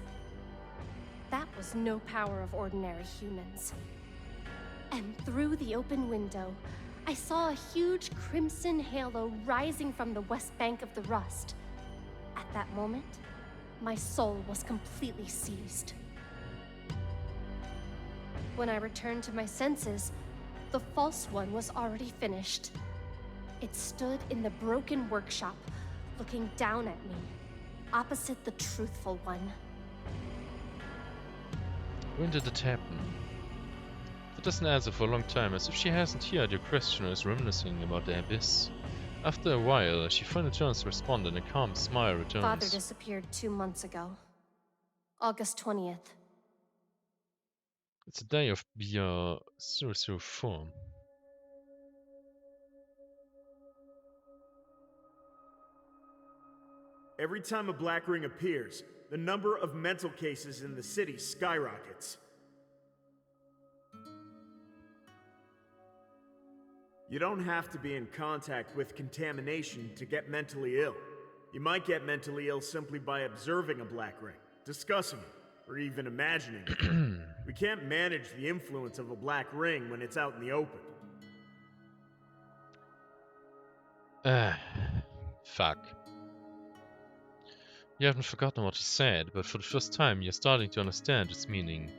[SPEAKER 4] That was no power of ordinary humans. And through the open window, I saw a huge crimson halo rising from the west bank of the rust. At that moment, my soul was completely seized. When I returned to my senses, the false one was already finished. It stood in the broken workshop, looking down at me, opposite the truthful one.
[SPEAKER 1] When did it happen? That doesn't answer for a long time, as if she hasn't heard your question or is reminiscing about the abyss. After a while, she finally turns to respond and a calm smile returns.
[SPEAKER 4] Father disappeared 2 months ago. August 20th.
[SPEAKER 1] It's a day of BR004.
[SPEAKER 11] Every time a black ring appears, the number of mental cases in the city skyrockets. You don't have to be in contact with contamination to get mentally ill. You might get mentally ill simply by observing a black ring, discussing it, or even imagining it. We can't manage the influence of a black ring when it's out in the open.
[SPEAKER 1] Fuck. You haven't forgotten what he said, but for the first time you're starting to understand its meaning.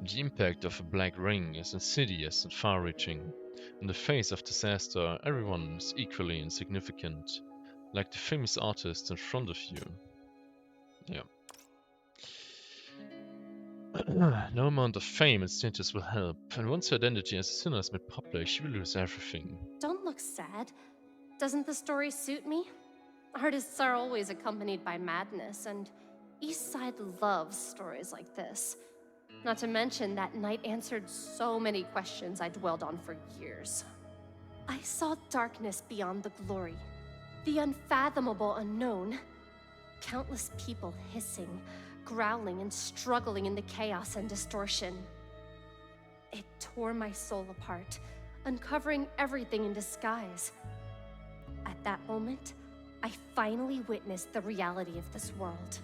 [SPEAKER 1] The impact of a black ring is insidious and far-reaching. In the face of disaster, everyone is equally insignificant, like the famous artist in front of you. Yeah. No amount of fame and status will help, and once her identity as a sinner is made public, she will lose everything.
[SPEAKER 4] Don't look sad. Doesn't the story suit me? Artists are always accompanied by madness, and Eastside loves stories like this. Not to mention that night answered so many questions I dwelled on for years. I saw darkness beyond the glory, the unfathomable unknown. Countless people hissing, growling, and struggling in the chaos and distortion. It tore my soul apart, uncovering everything in disguise. At that moment, I finally witnessed the reality of this world.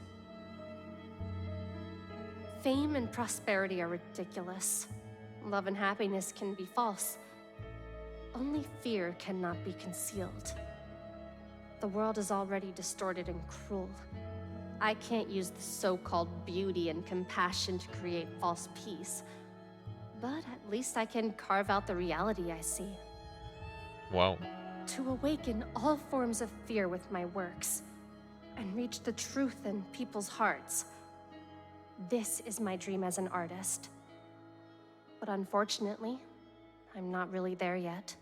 [SPEAKER 4] Fame and prosperity are ridiculous. Love and happiness can be false. Only fear cannot be concealed. The world is already distorted and cruel. I can't use the so-called beauty and compassion to create false peace. But at least I can carve out the reality I see.
[SPEAKER 1] Wow.
[SPEAKER 4] To awaken all forms of fear with my works, and reach the truth in people's hearts. This is my dream as an artist. But unfortunately, I'm not really there yet.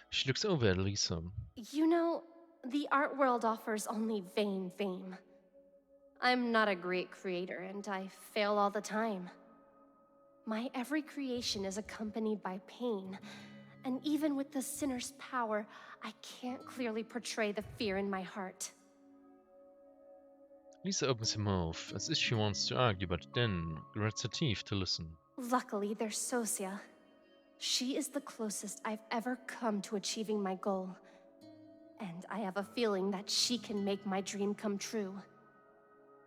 [SPEAKER 1] She looks over at Lisa.
[SPEAKER 4] You know, the art world offers only vain fame. I'm not a great creator, and I fail all the time. My every creation is accompanied by pain, and even with the sinner's power, I can't clearly portray the fear in my heart.
[SPEAKER 1] Lisa opens her mouth as if she wants to argue, but then grats her teeth to listen.
[SPEAKER 4] Luckily, there's Sosia. She is the closest I've ever come to achieving my goal. And I have a feeling that she can make my dream come true.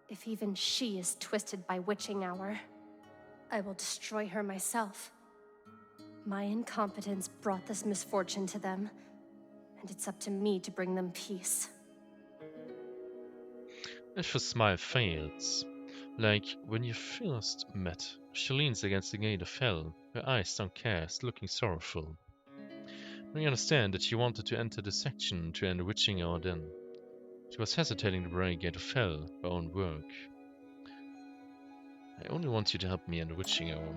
[SPEAKER 4] If even she is twisted by witching hour, I will destroy her myself. My incompetence brought this misfortune to them, and it's up to me to bring them peace.
[SPEAKER 1] If her smile fails, like when you first met, she leans against the gate of hell, her eyes downcast, looking sorrowful. We understand that she wanted to enter the section to end the witching hour then. She was hesitating to break gate of hell, her own work. I only want you to help me end the witching hour.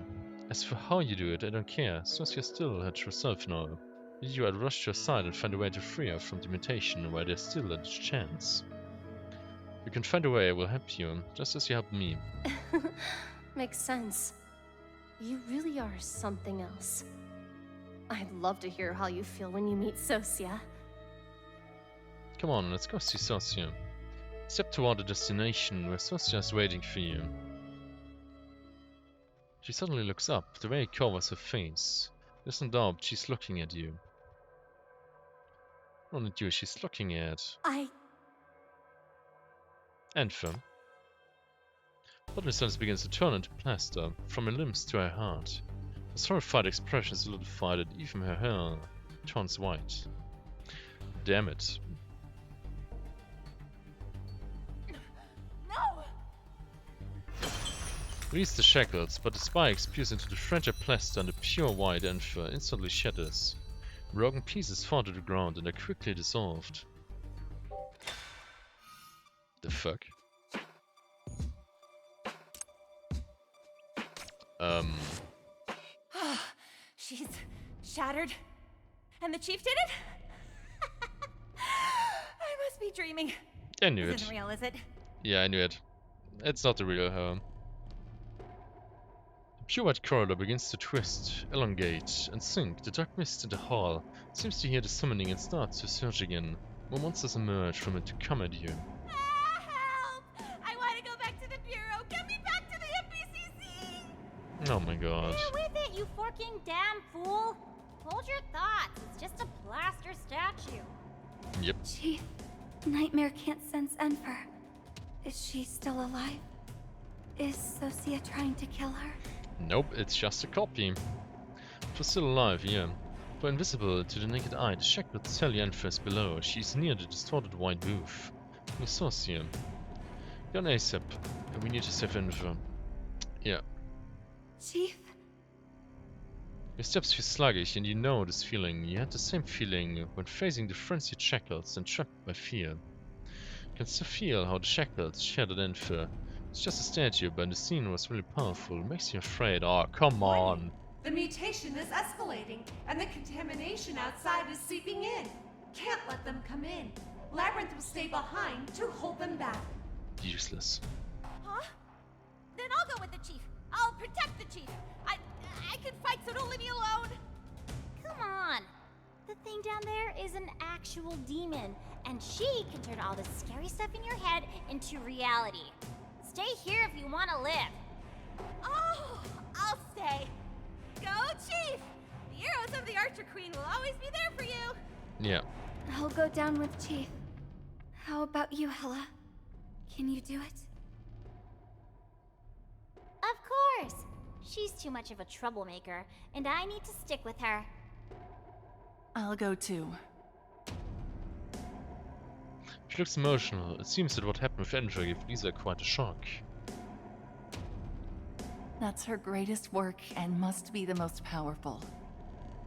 [SPEAKER 1] As for how you do it, I don't care. Sosia still her true self now. With you, I'd rush to her side and find a way to free her from the mutation while there's still a chance. If you can find a way, I will help you, just as you helped me.
[SPEAKER 4] Makes sense. You really are something else. I'd love to hear how you feel when you meet Sosia.
[SPEAKER 1] Come on, let's go see Sosia. Step toward the destination where Sosia is waiting for you. She suddenly looks up, the way he covers her face. There's no doubt she's looking at you. Not at you, she's looking at Anthem. But Miss Alice begins to turn into plaster, from her limbs to her heart. Her horrified expression is solidified and even her hair turns white. Damn it.
[SPEAKER 9] No!
[SPEAKER 1] Release the shackles, but the spikes pierce into the fragile plaster and the pure white Anther instantly shatters. Broken pieces fall to the ground and are quickly dissolved. The fuck?
[SPEAKER 9] She's shattered. And the chief did it? I must be dreaming.
[SPEAKER 1] I knew
[SPEAKER 9] This
[SPEAKER 1] it.
[SPEAKER 9] isn't real, is it?
[SPEAKER 1] Yeah, I knew it. It's not the real her. The pure white corridor begins to twist, elongate, and sink. The dark mist in the hall seems to hear the summoning and starts to surge again. More monsters emerge from it to come at you.
[SPEAKER 9] Help! I want to go back to the bureau. Get me back to the MPCC!
[SPEAKER 1] Oh my god.
[SPEAKER 6] Bear with it, you forking damn fool! Hold your thoughts, it's just a plaster statue.
[SPEAKER 1] Yep.
[SPEAKER 2] Chief, Nightmare can't sense Enfer. Is she still alive? Is Sosia trying to kill her?
[SPEAKER 1] Nope, it's just a copy. She's still alive, yeah. But invisible to the naked eye, the shackles tell you Anther is below. She's near the distorted white booth. We saw Sosia. You're an ASAP, and we need to save Anther. Yeah.
[SPEAKER 2] Chief?
[SPEAKER 1] Your steps feel sluggish, and you know this feeling. You had the same feeling when facing the frenzied shackles and trapped by fear. You can still feel how the shackles shattered Anther. It's just a statue, but the scene was really powerful. It makes you afraid. Oh, come on.
[SPEAKER 10] The mutation is escalating, and the contamination outside is seeping in. Can't let them come in. Labyrinth will stay behind to hold them back.
[SPEAKER 1] Useless.
[SPEAKER 9] Huh? Then I'll go with the chief. I'll protect the chief. I can fight, so don't leave me alone.
[SPEAKER 6] Come on. The thing down there is an actual demon, and she can turn all the scary stuff in your head into reality. Stay here if you want to live.
[SPEAKER 9] Oh, I'll stay. Go, chief! The arrows of the Archer Queen will always be there for you.
[SPEAKER 1] Yeah.
[SPEAKER 2] I'll go down with Chief. How about you, Hella? Can you do it?
[SPEAKER 6] Of course. She's too much of a troublemaker, and I need to stick with her.
[SPEAKER 5] I'll go too.
[SPEAKER 1] She looks emotional. It seems that what happened with Anther gave Lisa quite a shock.
[SPEAKER 5] That's her greatest work and must be the most powerful.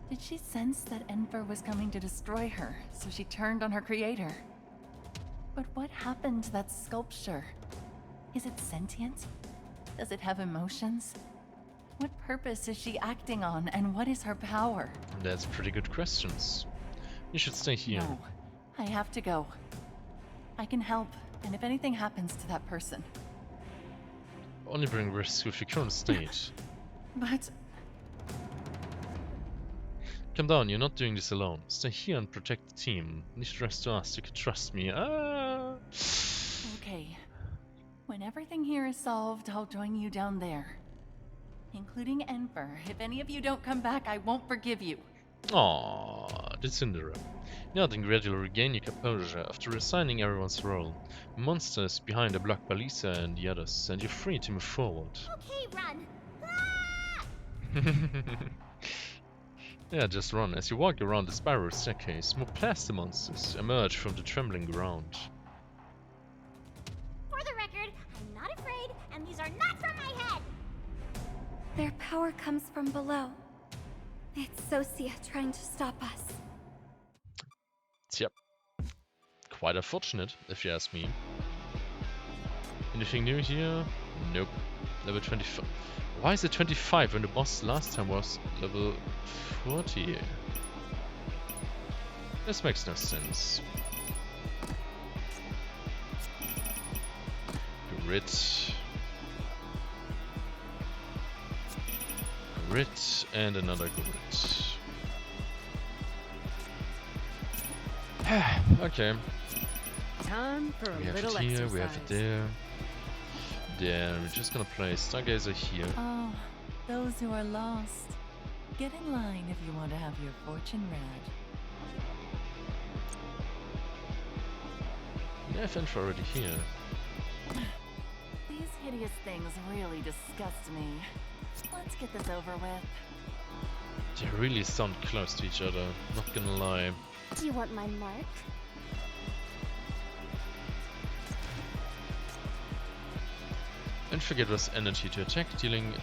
[SPEAKER 5] Did she sense that Enfer was coming to destroy her, so she turned on her creator? But what happened to that sculpture? Is it sentient? Does it have emotions? What purpose is she acting on, and what is her power?
[SPEAKER 1] That's pretty good questions. You should stay here.
[SPEAKER 5] No, I have to go. I can help, and if anything happens to that person.
[SPEAKER 1] Only bring risks with your current state.
[SPEAKER 5] But...
[SPEAKER 1] Calm down, you're not doing this alone. Stay here and protect the team. Need to rest to us, you can trust me. Ah.
[SPEAKER 5] Okay. When everything here is solved, I'll join you down there. Including Enfer. If any of you don't come back, I won't forgive you.
[SPEAKER 1] Aww, the Cinderella. Now then gradually regain your composure after reassigning everyone's role. Monsters behind are blocked by Lisa and the others, and you're free to move forward.
[SPEAKER 6] Okay, run.
[SPEAKER 1] Yeah, just run. As you walk around the spiral staircase, more plaster monsters emerge from the trembling ground.
[SPEAKER 6] For the record, I'm not afraid, and these are not from my head.
[SPEAKER 2] Their power comes from below. It's Sosia trying to stop us.
[SPEAKER 1] Yep. Quite unfortunate, if you ask me. Anything new here? Nope. Level 25. Why is it 25 when the boss last time was level 40? This makes no sense. Grit. Grit and another grit. Okay.
[SPEAKER 8] Time for a
[SPEAKER 1] We have
[SPEAKER 8] little
[SPEAKER 1] it here,
[SPEAKER 8] exercise.
[SPEAKER 1] we have it there. Then we're just gonna play Stargazer here.
[SPEAKER 5] Oh, Those who are lost, get in line if you want to have your fortune read.
[SPEAKER 1] We have info already here.
[SPEAKER 5] These hideous things really disgust me. Let's get this over with.
[SPEAKER 1] They really sound close to each other, not gonna lie.
[SPEAKER 6] Do you want my mark?
[SPEAKER 1] Belphegor was energy to attack, dealing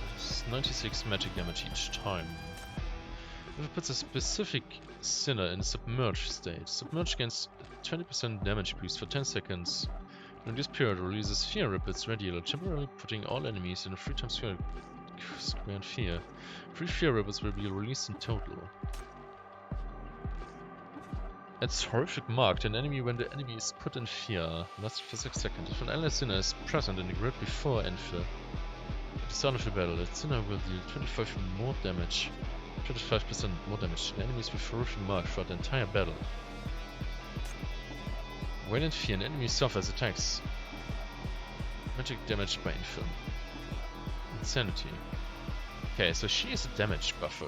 [SPEAKER 1] 96 magic damage each time. If it puts a specific sinner in a submerged state, submerge gains 20% damage boost for 10 seconds. During this period, releases Fear Ripples regular, temporarily putting all enemies in a 3 times square in fear. 3 Fear Ripples will be released in total. It's horrific marked an enemy when the enemy is put in fear. Lasts for 6 seconds. If an ally sinner is present in the grid before enter, at the start of the battle, that sinner will deal 25% more damage to the enemies with horrific mark throughout the entire battle. When in fear, an enemy suffers attacks. Magic damage by infirm. Insanity. Okay, so she is a damage buffer.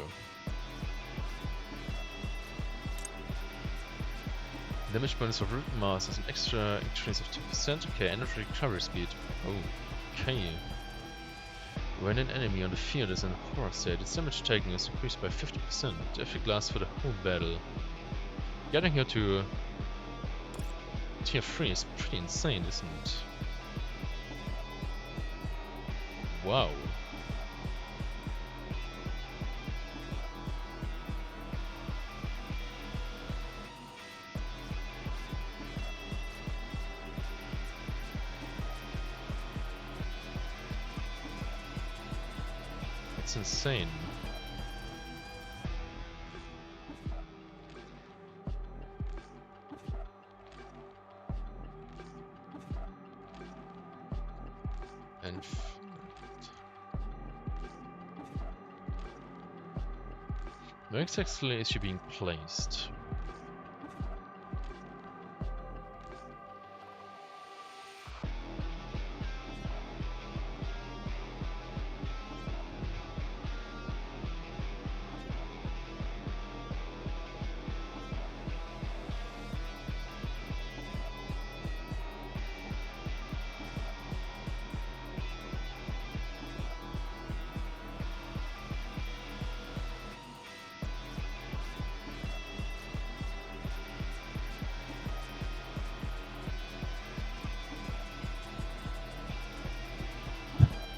[SPEAKER 1] Damage bonus of root mass has an extra increase of 2%. Okay, and of recovery speed. Okay. When an enemy on the field is in a horror state, its damage taken is increased by 50%. The effect lasts for the whole battle. Getting here to tier 3 is pretty insane, isn't it? Wow. It's insane. And where exactly is she being placed?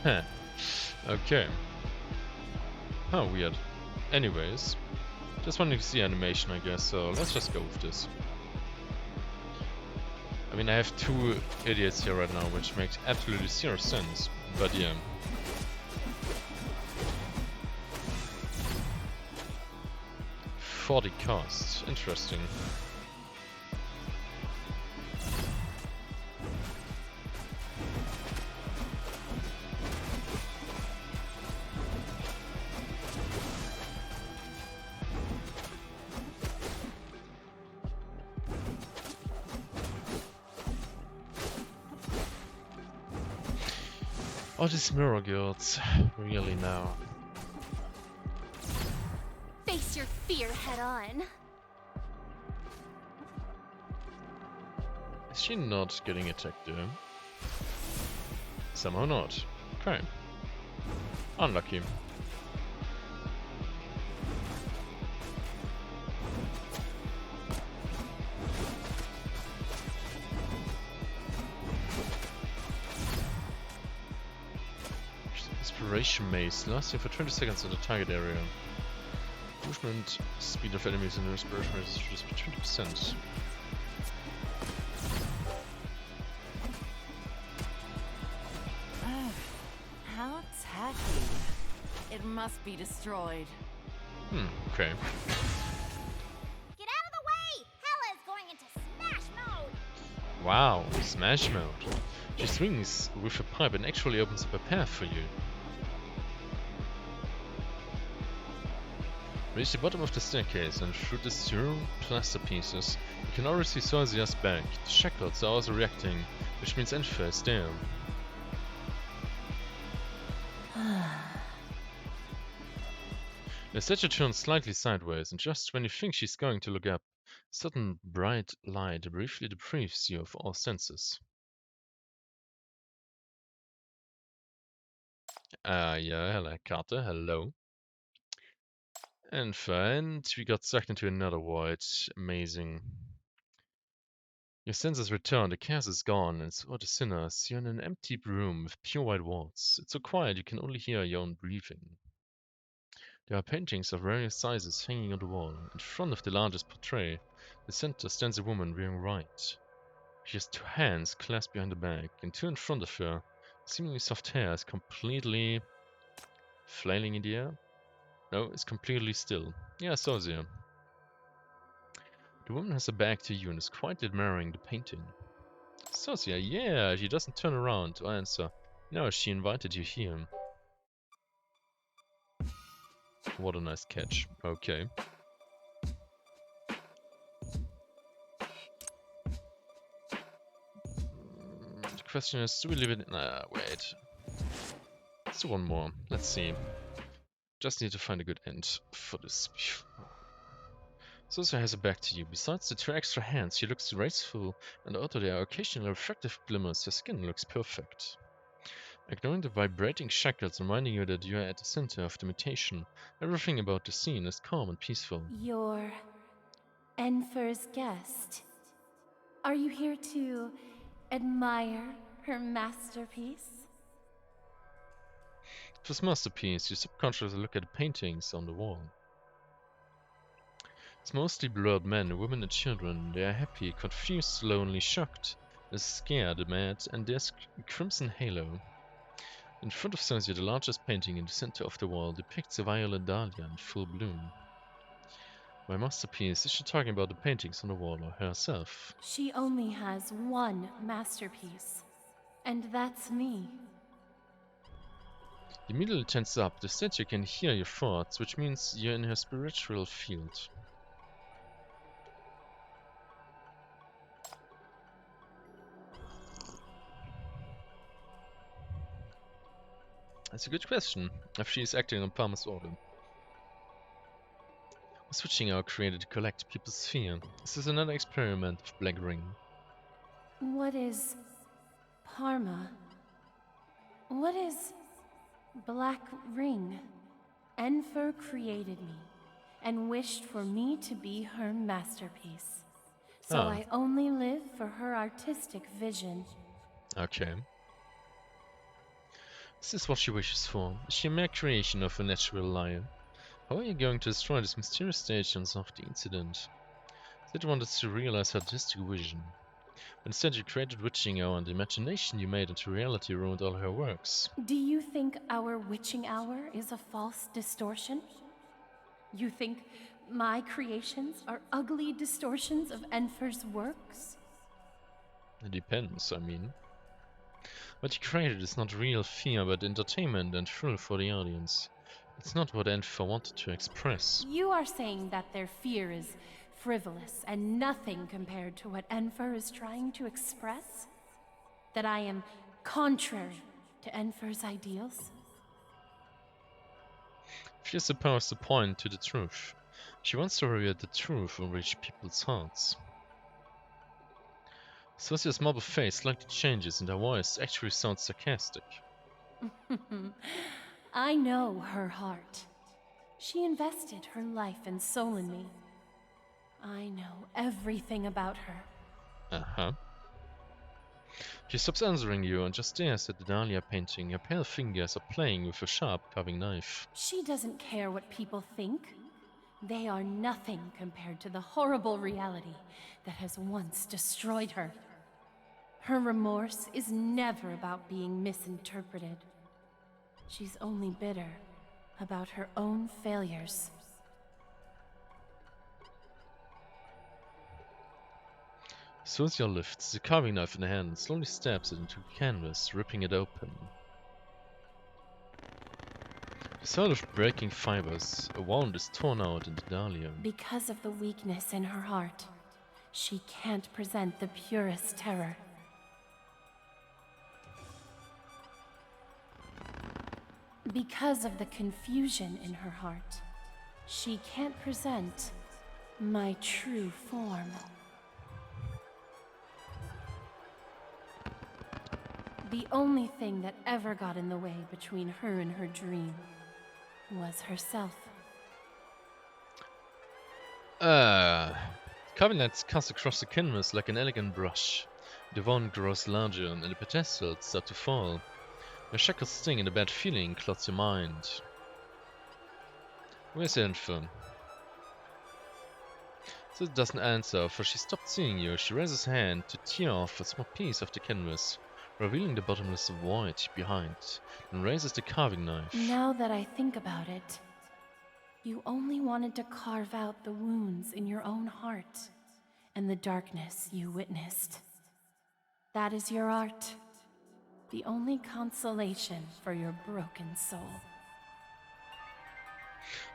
[SPEAKER 1] Huh. Okay. How weird. Anyways, just wanted to see animation, I guess, so let's just go with this. I mean, I have 2 idiots here right now, which makes absolutely 0 sense, but yeah. $40 costs. Interesting. All these mirror guilds, really now.
[SPEAKER 4] Face your fear head on.
[SPEAKER 1] Is she not getting attacked though? Somehow not. Okay. Unlucky. Inspiration maze, lasting for 20 seconds in the target area. Movement speed of enemies in the inspiration maze is reduced by 20%.
[SPEAKER 5] How tacky. It must be destroyed.
[SPEAKER 1] Okay.
[SPEAKER 6] Get out of the way! Hella is going into smash mode!
[SPEAKER 1] Wow, smash mode. She swings with a pipe and actually opens up a path for you. Reach the bottom of the staircase and through the 0 plaster pieces, you can already see Sorzia's back. The shackles are also reacting, which means Enfer is there. The statue turns slightly sideways, and just when you think she's going to look up, a sudden bright light briefly deprives you of all senses. Yeah, hello, Carter, hello. And we got sucked into another void. Amazing. Your senses return, the chaos is gone, and so are the sinners. You're in an empty room with pure white walls. It's so quiet you can only hear your own breathing. There are paintings of various sizes hanging on the wall. In front of the largest portrait, the center stands a woman wearing white. She has two hands clasped behind the back, and two in front of her. Seemingly soft hair is completely flailing in the air. No, it's completely still. Yeah, so there. The woman has her back to you and is quietly admiring the painting. Sosia, yeah, she doesn't turn around to answer. No, she invited you here. What a nice catch. Okay. The question is, do we leave it? Wait. Let's do one more. Let's see. Just need to find a good end for this. Sosia has her back to you. Besides the two extra hands, she looks graceful, and although there are occasional reflective glimmers, her skin looks perfect. Ignoring the vibrating shackles reminding you that you are at the center of the mutation, everything about the scene is calm and peaceful.
[SPEAKER 12] You're Enfer's guest. Are you here to admire her masterpiece?
[SPEAKER 1] For this masterpiece, you subconsciously look at the paintings on the wall. It's mostly blurred men, women and children. They are happy, confused, lonely, shocked, they're scared, mad, and there's a crimson halo. In front of Sosia, the largest painting in the center of the wall depicts a violet dahlia in full bloom. My masterpiece, is she talking about the paintings on the wall or herself?
[SPEAKER 12] She only has one masterpiece, and that's me.
[SPEAKER 1] You immediately tense up. The statue can hear your thoughts, which means you're in her spiritual field. That's a good question, if she is acting on Palmer's order. We're switching our creator to collect people's fear. This is another experiment of Black Ring.
[SPEAKER 12] What is Parma? What is Black Ring? Enfer created me and wished for me to be her masterpiece. So I only live for her artistic vision.
[SPEAKER 1] Okay. This is what she wishes for. Is she a mere creation of a natural liar? How are you going to destroy these mysterious stations of the incident? Said you wanted to realize her artistic vision. But instead you created witching hour, and the imagination you made into reality ruined all her works.
[SPEAKER 12] Do you think our witching hour is a false distortion? You think my creations are ugly distortions of Enfer's works?
[SPEAKER 1] It depends, I mean. What you created is not real fear, but entertainment and thrill for the audience. It's not what Enfer wanted to express.
[SPEAKER 12] You are saying that their fear is frivolous and nothing compared to what Enfer is trying to express? That I am contrary to Enfer's ideals?
[SPEAKER 1] She is supposed to point to the truth. She wants to reveal the truth will reach people's hearts. Sosia's marble face slightly changes and her voice actually sounds sarcastic.
[SPEAKER 12] I know her heart. She invested her life and soul in me. I know everything about her.
[SPEAKER 1] Uh-huh. She stops answering you and just stares at the dahlia painting. Her pale fingers are playing with a sharp carving knife.
[SPEAKER 12] She doesn't care what people think. They are nothing compared to the horrible reality that has once destroyed her. Her remorse is never about being misinterpreted. She's only bitter about her own failures.
[SPEAKER 1] Sosia lifts the carving knife in her hand and slowly stabs it into the canvas, ripping it open. The sound of breaking fibers, a wound is torn out in the dahlia.
[SPEAKER 12] Because of the weakness in her heart, she can't present the purest terror. Because of the confusion in her heart, she can't present my true form. The only thing that ever got in the way between her and her dream was herself.
[SPEAKER 1] Cabinets cast across the canvas like an elegant brush. The wand grows larger and the pedestals start to fall. Your shackles sting and a bad feeling clouds your mind. Where's Enfer? So it doesn't answer, for she stopped seeing you. She raises her hand to tear off a small piece of the canvas, revealing the bottomless void behind, and raises the carving knife.
[SPEAKER 12] Now that I think about it, you only wanted to carve out the wounds in your own heart and the darkness you witnessed. That is your art, the only consolation for your broken soul.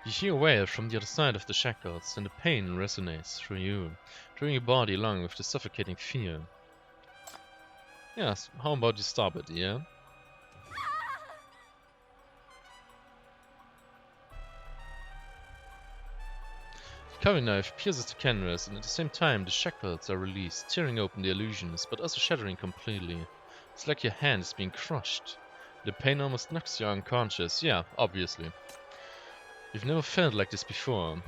[SPEAKER 1] You hear a wail from the other side of the shackles, and the pain resonates through you, drawing your body along with the suffocating fear. Yes, how about you stop it, yeah? The carving knife pierces the canvas, and at the same time the shackles are released, tearing open the illusions, but also shattering completely. It's like your hand is being crushed. The pain almost knocks you unconscious, yeah, obviously. You've never felt like this before.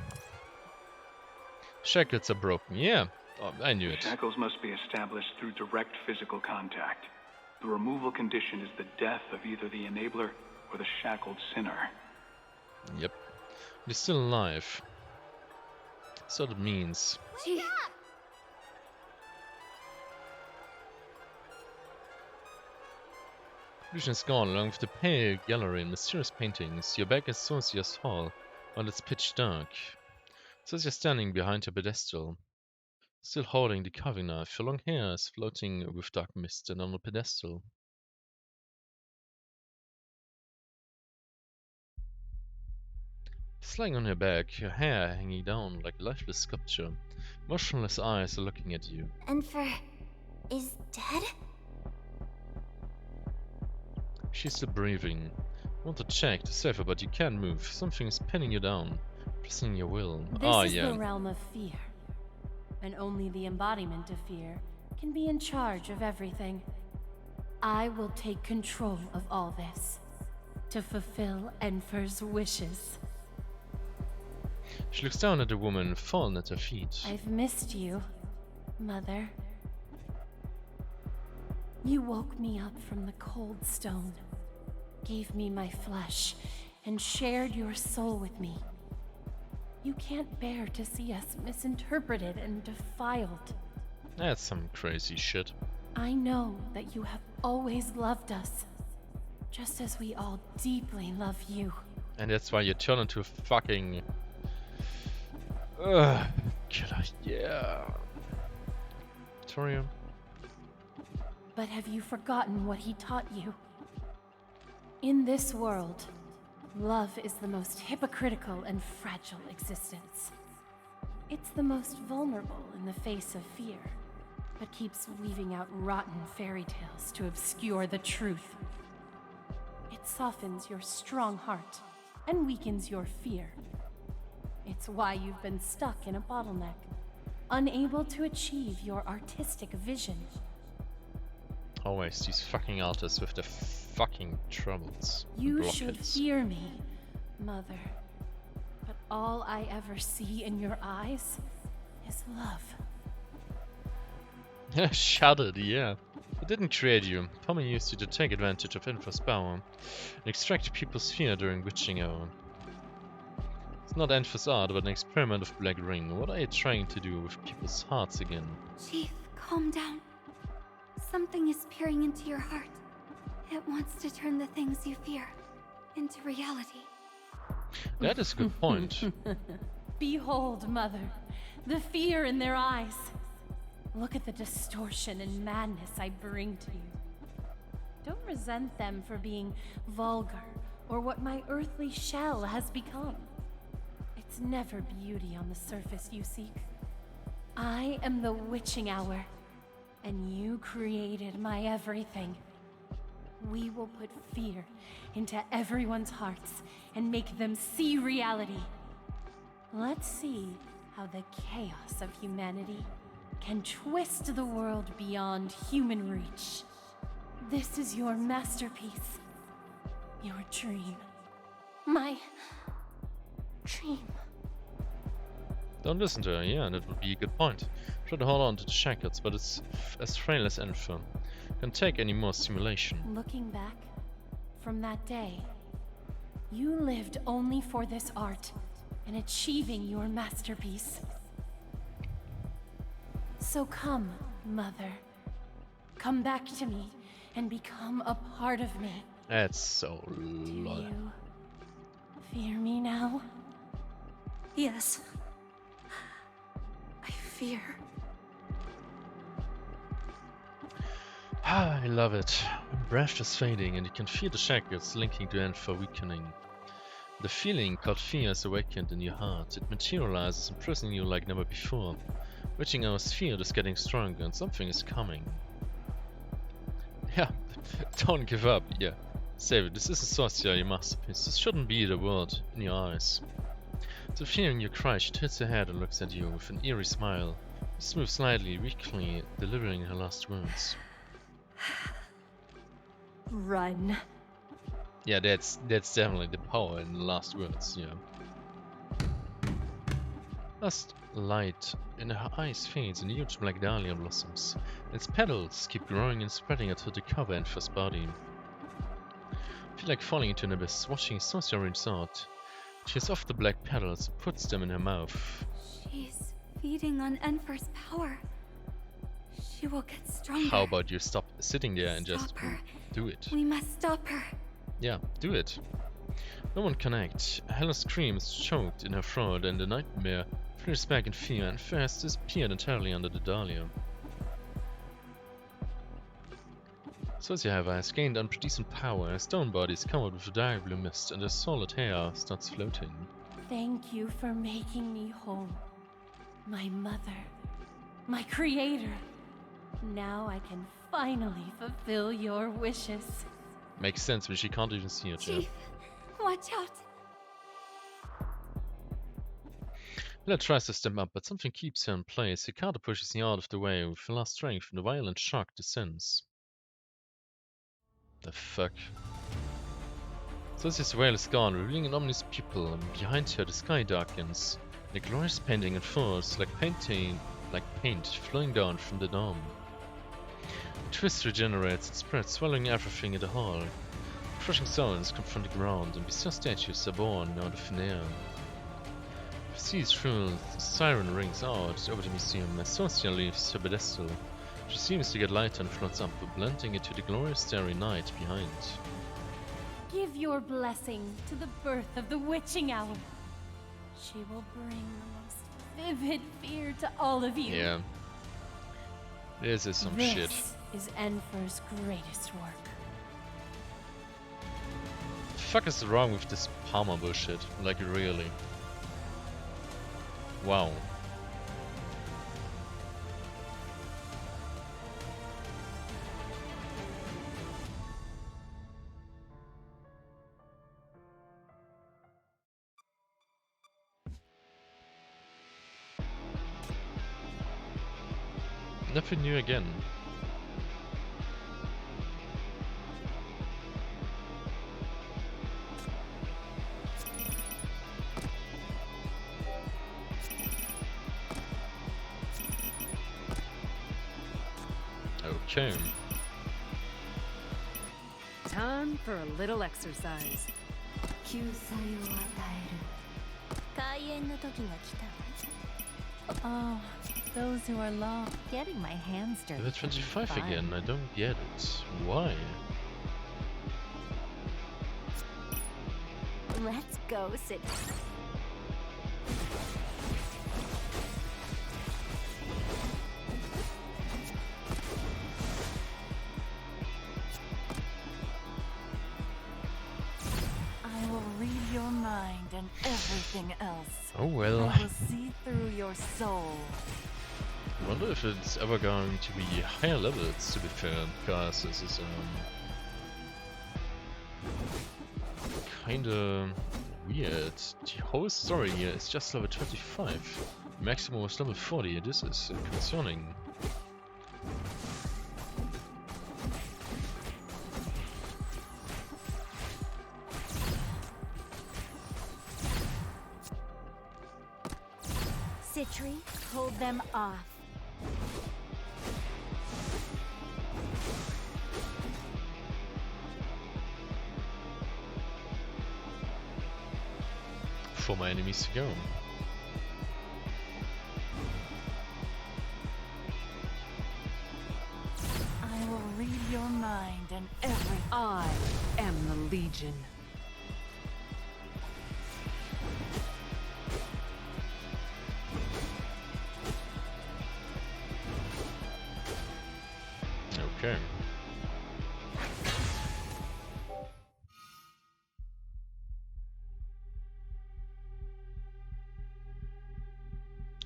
[SPEAKER 1] Shackles are broken, yeah, I knew it.
[SPEAKER 13] Shackles must be established through direct physical contact. The removal condition is the death of either the enabler or the shackled sinner.
[SPEAKER 1] Yep. You're still alive. So that means... Vision is gone, along with the pale gallery and mysterious paintings. You're back at Sosia's hall, while it's pitch dark. Sosia's standing behind her pedestal, still holding the carving knife. Her long hair is floating with dark mist and on the pedestal. She's lying on her back, her hair hanging down like a lifeless sculpture. Motionless eyes are looking at you.
[SPEAKER 6] Enfer is dead?
[SPEAKER 1] She's still breathing. You want to check to save her, but you can't move. Something is pinning you down, pressing your will.
[SPEAKER 12] This is the realm of fear, and only the embodiment of fear can be in charge of everything. I will take control of all this to fulfill Enfer's wishes.
[SPEAKER 1] She looks down at the woman, fallen at her feet.
[SPEAKER 12] I've missed you, Mother. You woke me up from the cold stone, gave me my flesh, and shared your soul with me. You can't bear to see us misinterpreted and defiled.
[SPEAKER 1] That's some crazy shit.
[SPEAKER 12] I know that you have always loved us, just as we all deeply love you.
[SPEAKER 1] And that's why you turn into a fucking... killer, yeah. Victoria.
[SPEAKER 12] But have you forgotten what he taught you? In this world, love is the most hypocritical and fragile existence. It's the most vulnerable in the face of fear, but keeps weaving out rotten fairy tales to obscure the truth. It softens your strong heart and weakens your fear. It's why you've been stuck in a bottleneck, unable to achieve your artistic vision.
[SPEAKER 1] Always these fucking artists with their fucking troubles.
[SPEAKER 12] You should fear me, Mother. But all I ever see in your eyes is love.
[SPEAKER 1] Shuddered, yeah. It didn't create you. Palmer used you to take advantage of Enfer's power and extract people's fear during witching hour. It's not Enfer's art, but an experiment of Black Ring. What are you trying to do with people's hearts again?
[SPEAKER 2] Chief, calm down. Something is peering into your heart. It wants to turn the things you fear into reality.
[SPEAKER 1] That is a good point.
[SPEAKER 12] Behold, Mother, the fear in their eyes. Look at the distortion and madness I bring to you. Don't resent them for being vulgar or what my earthly shell has become. It's never beauty on the surface you seek. I am the witching hour, and you created my everything. We will put fear into everyone's hearts and make them see reality. Let's see how the chaos of humanity can twist the world beyond human reach. This is your masterpiece. Your dream. My dream.
[SPEAKER 1] Don't listen to her, yeah, that would be a good point. Try to hold on to the shackles, but it's as frail as anything. Can't take any more stimulation.
[SPEAKER 12] Looking back, from that day, you lived only for this art and achieving your masterpiece. So come, Mother. Come back to me and become a part of me.
[SPEAKER 1] That's so
[SPEAKER 12] Do
[SPEAKER 1] lol.
[SPEAKER 12] you fear me now?
[SPEAKER 4] Yes. I fear.
[SPEAKER 1] Ah, I love it. When breath is fading and you can feel the shackles linking to end for weakening. The feeling called fear is awakened in your heart. It materializes, imprisoning you like never before. Witching hour's fear is getting stronger and something is coming. Yeah, don't give up, yeah. Save it, this is a Socia, your masterpiece. This shouldn't be the world in your eyes. So fearing your cry, she tilts her head and looks at you with an eerie smile. She moves slightly, weakly, delivering her last words.
[SPEAKER 12] Run.
[SPEAKER 1] Yeah, that's definitely the power in the last words, yeah. Last light in her eyes fades and huge black dahlia blossoms. Its petals keep growing and spreading until they cover Enfer's body. I feel like falling into an abyss, watching Socia reach out. She is off the black petals and puts them in her mouth.
[SPEAKER 2] She's feeding on Enfer's power. She will get stronger.
[SPEAKER 1] How about you stop sitting there and just
[SPEAKER 2] Stop her.
[SPEAKER 1] do it?
[SPEAKER 2] We must stop her.
[SPEAKER 1] Yeah, do it. No one can act. Hella's scream is choked in her throat and the nightmare flares back in fear and has disappeared entirely under the dahlia. Socia, however, has gained unpredictable power. Her stone body is covered with a dark blue mist and her solid hair starts floating.
[SPEAKER 12] Thank you for making me whole. My mother. My creator. Now I can finally fulfill your wishes.
[SPEAKER 1] Makes sense, but she can't even see it yet.
[SPEAKER 2] Chief, watch out.
[SPEAKER 1] Hella tries to step up, but something keeps her in place. Hikata pushes her out of the way with her last strength and the violent shock descends. The fuck? Socia's veil is gone, revealing an ominous pupil, and behind her the sky darkens. The glorious painting unfolds like paint flowing down from the dome. The twist regenerates and spreads, swallowing everything in the hall. Crushing sounds come from the ground, and bizarre statues are born out of thin air. She sees through the siren rings out over the museum as Socia leaves her pedestal. She seems to get lighter and floats up, blending into the glorious starry night behind.
[SPEAKER 12] Give your blessing to the birth of the witching hour. She will bring the most vivid fear to all of you.
[SPEAKER 1] Yeah. This is some shit.
[SPEAKER 12] This is Enfer's greatest work.
[SPEAKER 1] The fuck is wrong with this Palmer bullshit? Like, really? Wow. Nothing new again. Okay.
[SPEAKER 8] Time for a little exercise.
[SPEAKER 5] Oh, those who are lost. Getting my hands dirty.
[SPEAKER 1] Level 25 again, I don't get it. Why?
[SPEAKER 5] Let's go, sit. I will read your mind and everything else.
[SPEAKER 1] Oh well.
[SPEAKER 5] I will see through your soul.
[SPEAKER 1] I wonder if it's ever going to be higher levels, to be fair, because this is kinda Weird. The whole story here is just level 25. Maximum was level 40. This is concerning.
[SPEAKER 14] Citri, hold them off.
[SPEAKER 1] For my enemies to go.
[SPEAKER 5] I will read your mind and every...
[SPEAKER 8] I am the Legion.
[SPEAKER 1] Okay.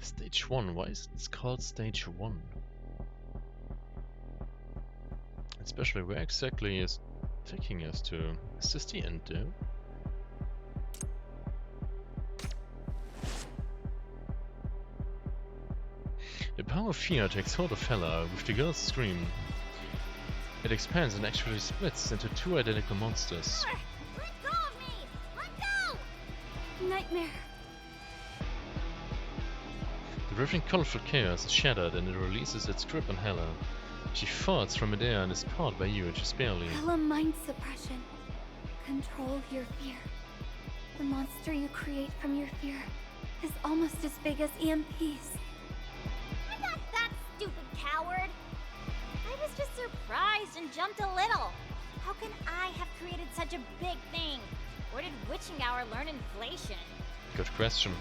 [SPEAKER 1] Stage 1, why is it called Stage 1? Especially where exactly is taking us to? Is this the end though? The power of fear takes hold of Hela with the girl's scream. It expands and actually splits into two identical monsters.
[SPEAKER 6] Let go of me! Let go!
[SPEAKER 2] Nightmare.
[SPEAKER 1] The rippling colorful chaos is shattered and it releases its grip on Hela. She farts from midair and is caught by you just barely.
[SPEAKER 2] Hela mind suppression. Control your fear. The monster you create from your fear is almost as big as EMPs.
[SPEAKER 6] I'm not that stupid coward. I was just surprised and jumped a little. How can I have created such a big thing? Where did witching hour learn inflation?
[SPEAKER 1] Good question.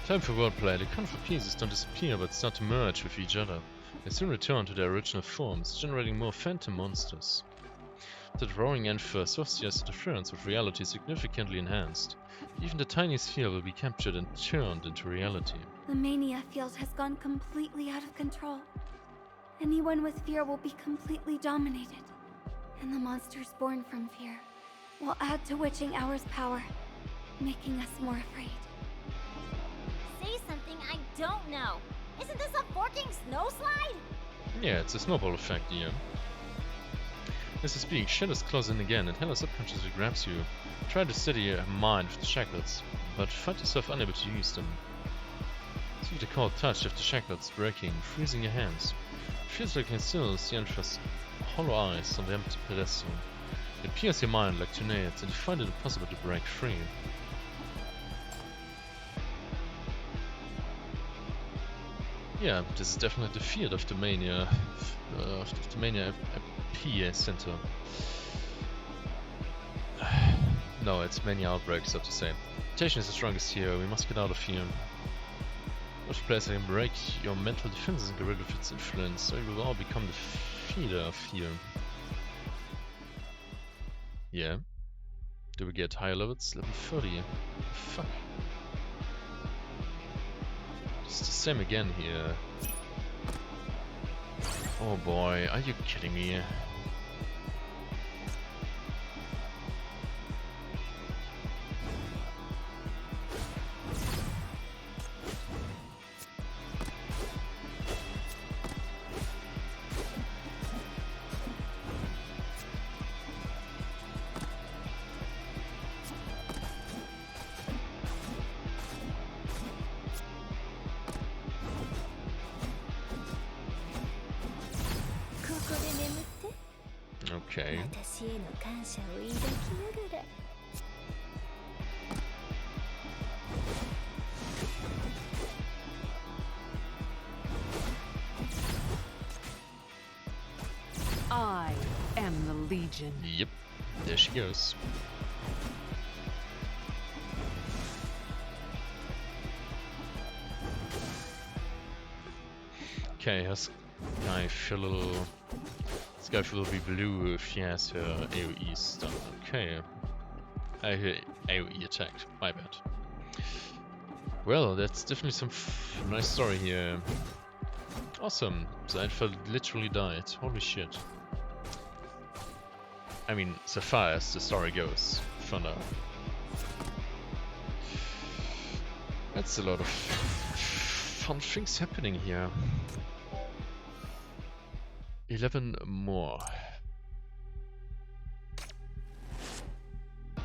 [SPEAKER 1] Time for wordplay. The colorful pieces don't disappear but start to merge with each other. They soon return to their original forms, generating more phantom monsters. The drawing end for Sophia's interference with reality is significantly enhanced. Even the tiniest sphere will be captured and turned into reality.
[SPEAKER 2] The mania field has gone completely out of control. Anyone with fear will be completely dominated. And the monsters born from fear will add to witching hour's power, making us more afraid.
[SPEAKER 6] Say something I don't know. Isn't this a forking snowslide?
[SPEAKER 1] Yeah, it's a snowball effect, yeah. As you speak, shadows close in again and Hela subconsciously grabs you. Try to steady your mind with the shackles, but find yourself unable to use them. See the cold touch of the shackles breaking, freezing your hands. It feels like you can still see Antra's hollow eyes on the empty pedestal. It pierces your mind like tornadoes and you find it impossible to break free. Yeah, this is definitely the field of the mania, P center. No, it's mania outbreak, so to say. Mutation is the strongest here. We must get out of here. What place I can break your mental defenses and get rid of its influence, so you will all become the feeder of fear. Yeah. Do we get higher levels? Level 30. Fuck. It's the same again here. Oh boy, are you kidding me? Okay.
[SPEAKER 8] I am the Legion.
[SPEAKER 1] Yep, there she goes. Okay, this guy feel a little. This guy will be blue if she has her AoE stun. Okay. I hear AoE attacked. My bad. Well, that's definitely some nice story here. Awesome. Seinfeld literally died. Holy shit. I mean, so far as the story goes, for now. That's a lot of fun things happening here. 11 more.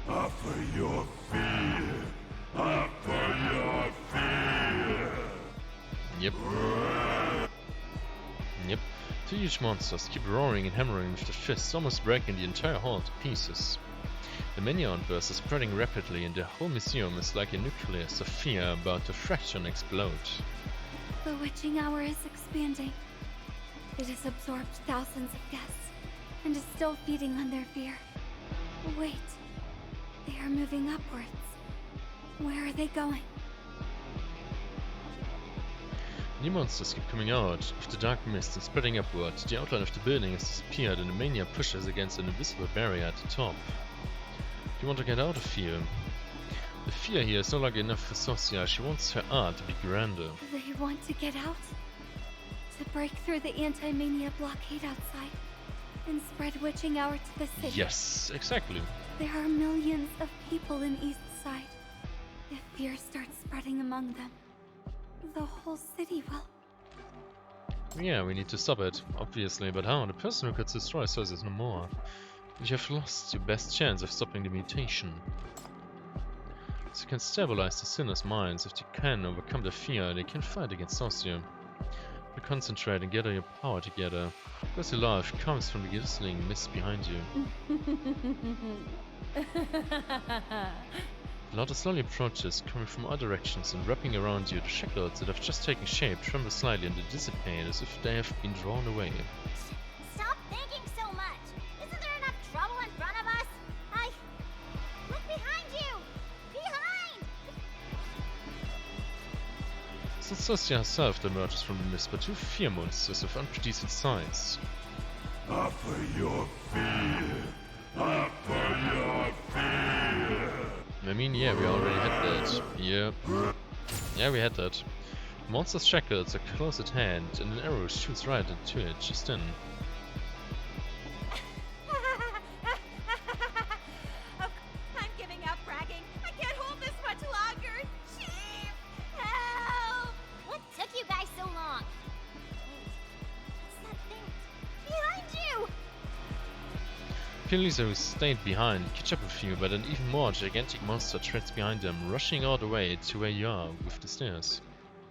[SPEAKER 7] Offer your fear. Offer your fear.
[SPEAKER 1] Yep. Yep. Two huge monsters keep roaring and hammering with their fists, almost breaking the entire hall to pieces. The many outbursts are spreading rapidly, and the whole museum is like a nucleus of fear about to fracture and explode.
[SPEAKER 2] The witching hour is expanding. It has absorbed thousands of guests, and is still feeding on their fear. Wait. They are moving upwards. Where are they going?
[SPEAKER 1] New monsters keep coming out of the dark mist and spreading upward. The outline of the building has disappeared, and the mania pushes against an invisible barrier at the top. You want to get out of here. The fear here is no longer enough for Sosia. She wants her art to be grander.
[SPEAKER 2] They want to get out? To break through the anti-mania blockade outside and spread witching hour to the city?
[SPEAKER 1] Yes, exactly.
[SPEAKER 2] There are millions of people in East Side. If fear starts spreading among them, the whole city will.
[SPEAKER 1] Yeah, we need to stop it, obviously, but how? The person who could destroy us is no more. You have lost your best chance of stopping the mutation. So you can stabilize the sinners' minds. If they can overcome the fear, they can fight against Sosia. You concentrate and gather your power together, because your life comes from the glistening mist behind you. The lot slowly approaches, coming from all directions and wrapping around you. The shackles that have just taken shape tremble slightly and they dissipate as if they have been drawn away.
[SPEAKER 6] Stop thinking so much! Isn't there enough trouble in front of us? Look behind you! Behind!
[SPEAKER 1] It's not Sosia herself that emerges from the mist, but two fear monsters of unpredicted size.
[SPEAKER 7] Offer your fear. Offer your fear.
[SPEAKER 1] I mean, yeah, we already had that. Yep. Yeah, we had that. The monster's shackles are close at hand, and an arrow shoots right into it just then.
[SPEAKER 9] I'm giving up bragging. I can't hold this much longer. Chief, help!
[SPEAKER 6] What took you guys so long? Wait, what's that thing? Behind you!
[SPEAKER 1] Lisa, who stayed behind, catch up with you, but an even more gigantic monster treads behind them, rushing all the way to where you are with the stairs.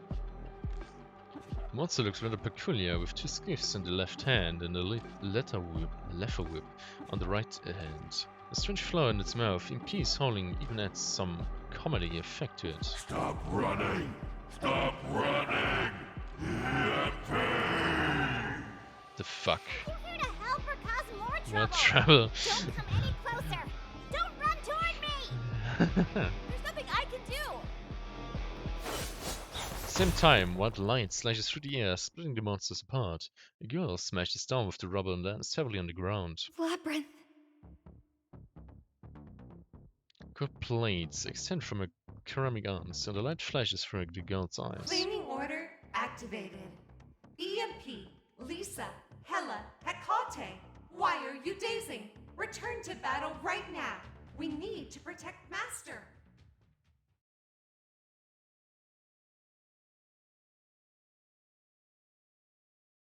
[SPEAKER 1] The monster looks rather peculiar, with two skiffs in the left hand and a leather whip on the right hand. A strange flower in its mouth, in peace howling, even adds some comedy effect to it.
[SPEAKER 7] Stop running! Stop running! Yippee!
[SPEAKER 1] The fuck?
[SPEAKER 6] Are you here to help or cause more trouble?
[SPEAKER 1] More trouble.
[SPEAKER 6] Don't come any closer! Don't run toward me!
[SPEAKER 9] There's nothing I can do.
[SPEAKER 1] Same time, white light slashes through the air, splitting the monsters apart. A girl smashes down with the rubble and lands heavily on the ground.
[SPEAKER 2] Labyrinth.
[SPEAKER 1] Curved plates extend from her ceramic arms, and the light flashes through the girl's eyes.
[SPEAKER 10] Cleaning order activated. EMP, Lisa, Hela, Hecate. Why are you dazing? Return to battle right now. We need to protect Master.